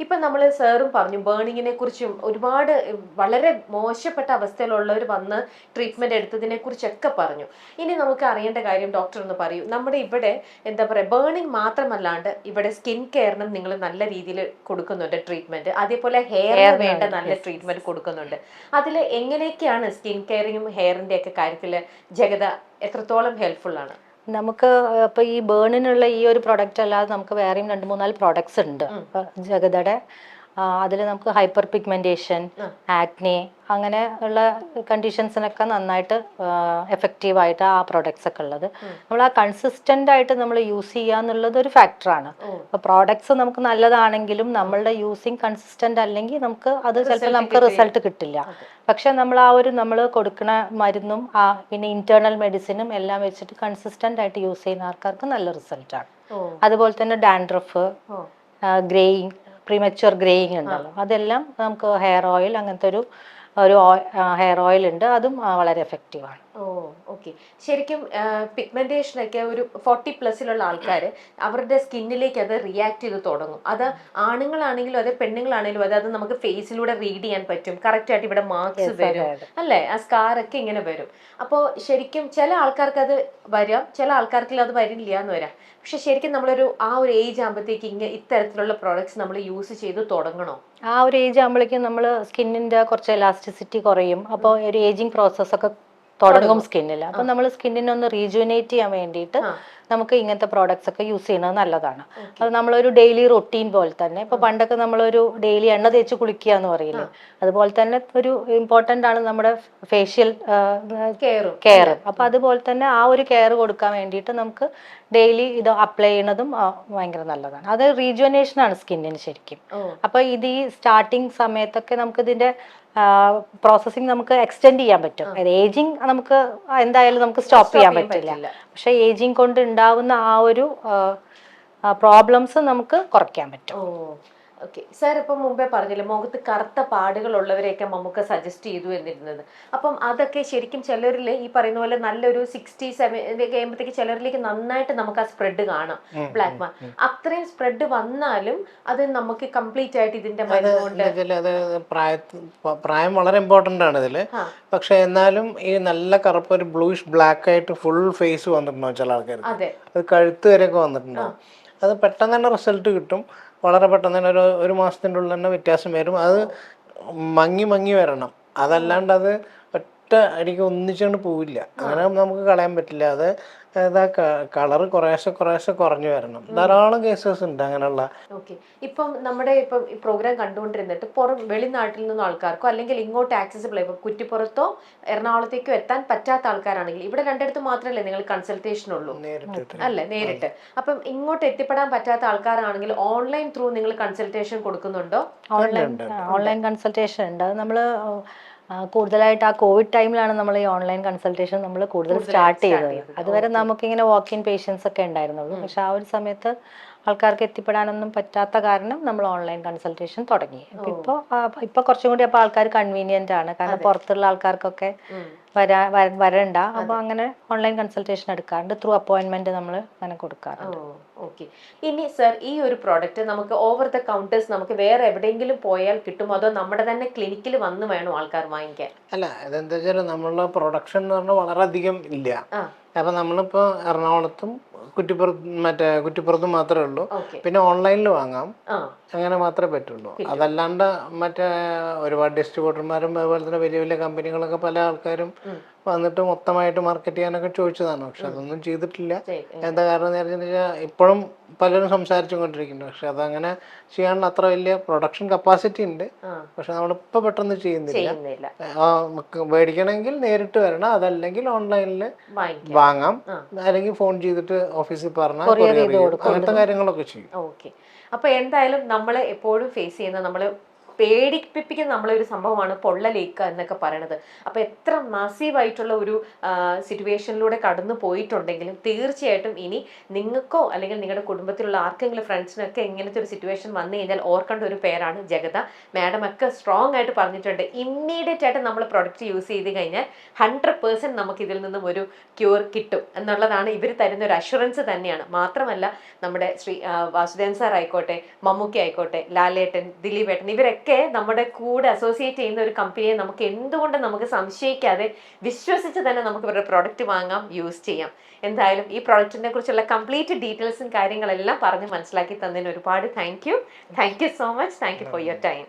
ഇപ്പൊ നമ്മള് സാറും പറഞ്ഞു ബേണിങ്ങിനെ കുറിച്ചും, ഒരുപാട് വളരെ മോശപ്പെട്ട അവസ്ഥയിലുള്ളവർ വന്ന് ട്രീറ്റ്മെന്റ് എടുത്തതിനെ കുറിച്ചൊക്കെ പറഞ്ഞു. ഇനി നമുക്ക് അറിയേണ്ട കാര്യം ഡോക്ടർ ഒന്ന് പറയൂ, നമ്മുടെ ഇവിടെ എന്താ പറയാ ബേണിങ് മാത്രമല്ലാണ്ട് ഇവിടെ സ്കിൻ കെയറിനും നിങ്ങൾ നല്ല രീതിയിൽ കൊടുക്കുന്നുണ്ട് ട്രീറ്റ്മെന്റ്, അതേപോലെ ഹെയറിന് വേണ്ട നല്ല ട്രീറ്റ്മെന്റ് കൊടുക്കുന്നുണ്ട്. അതിൽ എങ്ങനെയൊക്കെയാണ് സ്കിൻ കെയറിങ്ങും ഹെയറിന്റെ ഒക്കെ കാര്യത്തിൽ ജഗത എത്രത്തോളം ഹെൽപ്ഫുൾ ആണ്? നമുക്ക് ഇപ്പൊ ഈ ബേണിനുള്ള ഈ ഒരു പ്രൊഡക്റ്റ് അല്ലാതെ നമുക്ക് വേറെയും 2-3-4 പ്രൊഡക്ട്സ് ഉണ്ട് ജഗതയുടെ. അതിൽ നമുക്ക് ഹൈപ്പർ പിഗ്മെന്റേഷൻ, ആക്നെ അങ്ങനെ ഉള്ള കണ്ടീഷൻസിനൊക്കെ നന്നായിട്ട് എഫക്റ്റീവായിട്ട് ആ പ്രോഡക്ട്സ് ഒക്കെ ഉള്ളത്. നമ്മൾ ആ കൺസിസ്റ്റന്റ് ആയിട്ട് നമ്മൾ യൂസ് ചെയ്യുക എന്നുള്ളത് ഒരു ഫാക്ടറാണ്. അപ്പോൾ പ്രോഡക്ട്സ് നമുക്ക് നല്ലതാണെങ്കിലും നമ്മളുടെ യൂസിങ് കൺസിസ്റ്റന്റ് അല്ലെങ്കിൽ നമുക്ക് അത് ചിലപ്പോൾ നമുക്ക് റിസൾട്ട് കിട്ടില്ല. പക്ഷെ നമ്മൾ ആ ഒരു നമ്മൾ കൊടുക്കുന്ന മരുന്നും പിന്നെ ഇന്റേണൽ മെഡിസിനും എല്ലാം വെച്ചിട്ട് കൺസിസ്റ്റന്റ് ആയിട്ട് യൂസ് ചെയ്യുന്ന ആൾക്കാർക്ക് നല്ല റിസൾട്ടാണ്. അതുപോലെ തന്നെ ഡാൻഡ്രഫ്, ഗ്രേയിങ്, പ്രീമച്വർ ഗ്രേയിങ് ഉണ്ടല്ലോ, അതെല്ലാം നമുക്ക് ഹെയർ ഓയിൽ അങ്ങനത്തെ ഒരു ഹെയർ ഓയിൽ ഉണ്ട്, അതും വളരെ എഫക്റ്റീവാണ്. ഓക്കെ. ശരിക്കും പിഗ്മെന്റേഷനൊക്കെ ഒരു 40+ ആൾക്കാർ അവരുടെ സ്കിന്നിലേക്ക് അത് റിയാക്ട് ചെയ്ത് തുടങ്ങും. അത് ആണുങ്ങളാണെങ്കിലും അതെ പെണ്ണുങ്ങളാണെങ്കിലും അതെ, അത് നമുക്ക് ഫേസിലൂടെ റീഡ് ചെയ്യാൻ പറ്റും. കറക്റ്റ് ആയിട്ട് ഇവിടെ മാർക്സ് വരും അല്ലേ, ആ സ്കാറൊക്കെ ഇങ്ങനെ വരും. അപ്പോൾ ശരിക്കും ചില ആൾക്കാർക്ക് അത് വരാം, ചില ആൾക്കാർക്ക് അത് വരില്ല എന്ന് വരാം. പക്ഷെ ശരിക്കും നമ്മളൊരു ആ ഒരു ഏജ് ആകുമ്പോഴത്തേക്ക് ഇത്തരത്തിലുള്ള പ്രോഡക്ട്സ് നമ്മൾ യൂസ് ചെയ്ത് തുടങ്ങണോ? ആ ഒരു ഏജ് ആകുമ്പോഴേക്കും നമ്മൾ സ്കിന്നിന്റെ കുറച്ച് എലാസ്റ്റിസിറ്റി കുറയും. അപ്പോൾ ഒരു ഏജിങ് പ്രോസസ്സൊക്കെ തുടങ്ങും സ്കിന്നിൽ. അപ്പം നമ്മൾ സ്കിന്നിനെ ഒന്ന് റീജുവനേറ്റ് ചെയ്യാൻ വേണ്ടിയിട്ട് നമുക്ക് ഇങ്ങനത്തെ പ്രോഡക്ട്സ് ഒക്കെ യൂസ് ചെയ്യുന്നത് നല്ലതാണ്. അത് നമ്മളൊരു ഡെയിലി റൊട്ടീൻ പോലെ തന്നെ, ഇപ്പൊ പണ്ടൊക്കെ നമ്മളൊരു ഡെയിലി എണ്ണ തേച്ച് കുളിക്കുക എന്ന് പറയില്ലേ, അതുപോലെ തന്നെ ഒരു ഇമ്പോർട്ടൻ്റ് ആണ് നമ്മുടെ ഫേഷ്യൽ കെയറും. അപ്പൊ അതുപോലെ തന്നെ ആ ഒരു കെയർ കൊടുക്കാൻ വേണ്ടിയിട്ട് നമുക്ക് ഡെയിലി ഇത് അപ്ലൈ ചെയ്യുന്നതും ഭയങ്കര നല്ലതാണ്. അത് റീജുവനേഷൻ ആണ് സ്കിന്നിന് ശരിക്കും. അപ്പൊ ഇത് ഈ സ്റ്റാർട്ടിങ് സമയത്തൊക്കെ നമുക്ക് ഇതിന്റെ പ്രോസസ്സിങ് നമുക്ക് എക്സ്റ്റെൻഡ് ചെയ്യാൻ പറ്റും. ഏജിങ് നമുക്ക് എന്തായാലും നമുക്ക് സ്റ്റോപ്പ് ചെയ്യാൻ പറ്റില്ല. പക്ഷെ ഏജിങ് കൊണ്ട് ഉണ്ടാവുന്ന ആ ഒരു പ്രോബ്ലംസ് നമുക്ക് കുറയ്ക്കാൻ പറ്റും. ഓക്കെ സാർ, ഇപ്പം മുമ്പേ പറഞ്ഞില്ലേ മുഖത്ത് കറുത്ത പാടുകൾ ഉള്ളവരെയൊക്കെ നമുക്ക് സജസ്റ്റ് ചെയ്തു എന്നിരുന്നത്. അപ്പം അതൊക്കെ ശരിക്കും ചിലരിൽ ഈ പറയുന്ന പോലെ നല്ലൊരു 60-70 കഴിയുമ്പോഴത്തേക്ക് ചിലരിലേക്ക് നന്നായിട്ട് നമുക്ക് ആ സ്പ്രെഡ് കാണാം, ബ്ലാക്ക് മാർക്ക്. അത്രയും സ്പ്രെഡ് വന്നാലും അത് നമുക്ക് കംപ്ലീറ്റ് ആയിട്ട് ഇതിന്റെ പ്രായം വളരെ ഇമ്പോർട്ടന്റ് ആണ് ഇതില്. പക്ഷെ എന്നാലും ഈ നല്ല കറുപ്പ് ഒരു ബ്ലൂയിഷ് ബ്ലാക്ക് ആയിട്ട് ഫുൾ ഫേസ് വന്നിട്ടുണ്ടോ ചില ആൾക്കാർ, അത് കഴുത്ത് വരെയൊക്കെ വന്നിട്ടുണ്ടോ, അത് പെട്ടെന്ന് തന്നെ റിസൾട്ട് കിട്ടും. വളരെ പെട്ടെന്ന് തന്നെ ഒരു മാസത്തിൻ്റെ ഉള്ളിൽ തന്നെ വ്യത്യാസം വരും. അത് മങ്ങി വരണം, അതല്ലാണ്ട് അത് ഒറ്റ അടിക്ക് ഒന്നിച്ചുകൊണ്ട് പോവില്ല. അങ്ങനെ നമുക്ക് കളയാൻ പറ്റില്ല. അത് കളറ് കുറേശ്ശെ കുറഞ്ഞു വരണം. ധാരാളം കേസസ് ഉണ്ട് അങ്ങനെയുള്ള. ഓക്കെ. ഇപ്പം നമ്മുടെ ഇപ്പം ഈ പ്രോഗ്രാം കണ്ടുകൊണ്ടിരുന്നിട്ട് വെളിനാട്ടിൽ നിന്നും ആൾക്കാർക്കോ അല്ലെങ്കിൽ ഇങ്ങോട്ട് ആക്സസിബിൾ ഇപ്പം കുറ്റിപ്പുറത്തോ എറണാകുളത്തേക്കോ എത്താൻ പറ്റാത്ത ആൾക്കാരാണെങ്കിൽ ഇവിടെ രണ്ടിടത്ത് മാത്രമല്ലേ നിങ്ങൾ കൺസൾട്ടേഷൻ ഉള്ളൂ അല്ലേ, നേരിട്ട്. അപ്പം ഇങ്ങോട്ട് എത്തിപ്പെടാൻ പറ്റാത്ത ആൾക്കാരാണെങ്കിൽ ഓൺലൈൻ ത്രൂ നിങ്ങൾ കൺസൾട്ടേഷൻ കൊടുക്കുന്നുണ്ടോ? ഓൺലൈൻ കൺസൾട്ടേഷൻ ഉണ്ട്. അത് നമ്മൾ കൂടുതലായിട്ട് ആ കോവിഡ് ടൈമിലാണ് നമ്മൾ ഈ ഓൺലൈൻ കൺസൾട്ടേഷൻ നമ്മൾ കൂടുതൽ സ്റ്റാർട്ട് ചെയ്തത്. അതുവരെ നമുക്കിങ്ങനെ വാക്ക് ഇൻ പേഷ്യൻസ് ഒക്കെ ഉണ്ടായിരുന്നുള്ളൂ. പക്ഷെ ആ ഒരു സമയത്ത് ആൾക്കാർക്ക് എത്തിപ്പെടാനൊന്നും പറ്റാത്ത കാരണം നമ്മൾ ഓൺലൈൻ കൺസൾട്ടേഷൻ തുടങ്ങി. ഇപ്പൊ കുറച്ചും കൂടി അപ്പൊ ആൾക്കാർ കൺവീനിയന്റ് ആണ്, കാരണം പുറത്തുള്ള ആൾക്കാർക്കൊക്കെ വരണ്ട. അപ്പൊ അങ്ങനെ ഓൺലൈൻ കൺസൾട്ടേഷൻ എടുക്കാറുണ്ട്. ത്രൂ അപ്പോയിന്റ്മെന്റ് നമ്മൾ അങ്ങനെ കൊടുക്കാറുണ്ട്. ഓക്കെ. ഇനി സർ, ഈ ഒരു പ്രോഡക്റ്റ് നമുക്ക് ഓവർ ദ കൗണ്ടേഴ്സ് നമുക്ക് വേറെ എവിടെയെങ്കിലും പോയാൽ കിട്ടുമോ, അതോ നമ്മുടെ തന്നെ ക്ലിനിക്കിൽ വന്ന് വേണോ ആൾക്കാർ വാങ്ങിക്കാൻ? അല്ല, ഇതെന്താ വെച്ചാൽ നമ്മളുടെ പ്രൊഡക്ഷൻ എന്ന് പറഞ്ഞാൽ വളരെയധികം ഇല്ല. അപ്പൊ നമ്മളിപ്പോ എറണാകുളത്തും കുറ്റിപ്പുറത്തും മാത്രമേ ഉള്ളൂ. പിന്നെ ഓൺലൈനിൽ വാങ്ങാം, അങ്ങനെ മാത്രമേ പറ്റുള്ളൂ. അതല്ലാണ്ട് മറ്റേ ഒരുപാട് ഡിസ്ട്രിബ്യൂട്ടർമാരും അതുപോലെ തന്നെ വലിയ വലിയ കമ്പനികളൊക്കെ പല ആൾക്കാരും വന്നിട്ട് മൊത്തമായിട്ട് മാർക്കറ്റ് ചെയ്യാനൊക്കെ ചോദിച്ചതാണ്. പക്ഷെ അതൊന്നും ചെയ്തിട്ടില്ല. എന്താ കാരണം എന്ന് വെച്ചാൽ ഇപ്പോഴും പലരും സംസാരിച്ചു കൊണ്ടിരിക്കുന്നുണ്ട്. പക്ഷെ അതങ്ങനെ ചെയ്യാനുള്ള അത്ര വലിയ പ്രൊഡക്ഷൻ കപ്പാസിറ്റി ഉണ്ട്. പക്ഷെ നമ്മളിപ്പോ പെട്ടെന്ന് ചെയ്യുന്നില്ല. മേടിക്കണമെങ്കിൽ നേരിട്ട് വരണം, അതല്ലെങ്കിൽ ഓൺലൈനിൽ വാങ്ങാം, അല്ലെങ്കിൽ ഫോൺ ചെയ്തിട്ട് ഓഫീസിൽ പറഞ്ഞാൽ അങ്ങനത്തെ കാര്യങ്ങളൊക്കെ ചെയ്യും. ഓക്കെ. അപ്പൊ എന്തായാലും നമ്മൾ എപ്പോഴും ഫേസ് ചെയ്യുന്ന നമ്മള് പേടിപ്പിക്കുന്ന നമ്മളൊരു സംഭവമാണ് പൊള്ളലേക്കുക എന്നൊക്കെ പറയണത്. അപ്പൊ എത്ര മാസീവായിട്ടുള്ള ഒരു സിറ്റുവേഷനിലൂടെ കടന്നു പോയിട്ടുണ്ടെങ്കിലും തീർച്ചയായിട്ടും ഇനി നിങ്ങൾക്കോ അല്ലെങ്കിൽ നിങ്ങളുടെ കുടുംബത്തിലുള്ള ആർക്കെങ്കിലും ഫ്രണ്ട്സിനൊക്കെ ഇങ്ങനത്തെ ഒരു സിറ്റുവേഷൻ വന്നു കഴിഞ്ഞാൽ ഓർക്കേണ്ട ഒരു പേരാണ് ജഗത. മാഡം ഒക്കെ സ്ട്രോങ് ആയിട്ട് പറഞ്ഞിട്ടുണ്ട്, ഇമ്മീഡിയറ്റ് ആയിട്ട് നമ്മൾ പ്രൊഡക്റ്റ് യൂസ് ചെയ്ത് കഴിഞ്ഞാൽ 100% നമുക്ക് ഇതിൽ നിന്നും ഒരു ക്യൂർ കിട്ടും എന്നുള്ളതാണ് ഇവർ തരുന്ന ഒരു അഷുറൻസ് തന്നെയാണ്. മാത്രമല്ല നമ്മുടെ വാസുദേവൻ സാർ ആയിക്കോട്ടെ, മമ്മൂക്കി ആയിക്കോട്ടെ, ലാലേട്ടൻ, ദിലീപേട്ടൻ, ഇവരൊക്കെ നമ്മുടെ കൂടെ അസോസിയേറ്റ് ചെയ്യുന്ന ഒരു കമ്പനിയെ നമുക്ക് എന്തുകൊണ്ട് നമുക്ക് സംശയിക്കാതെ വിശ്വസിച്ച് തന്നെ നമുക്ക് ഇവരുടെ പ്രോഡക്റ്റ് വാങ്ങാം, യൂസ് ചെയ്യാം. എന്തായാലും ഈ പ്രോഡക്റ്റിനെ കുറിച്ചുള്ള കംപ്ലീറ്റ് ഡീറ്റെയിൽസും കാര്യങ്ങളെല്ലാം പറഞ്ഞ് മനസ്സിലാക്കി തന്നതിന് ഒരുപാട് thank you so much. Thank you for your time.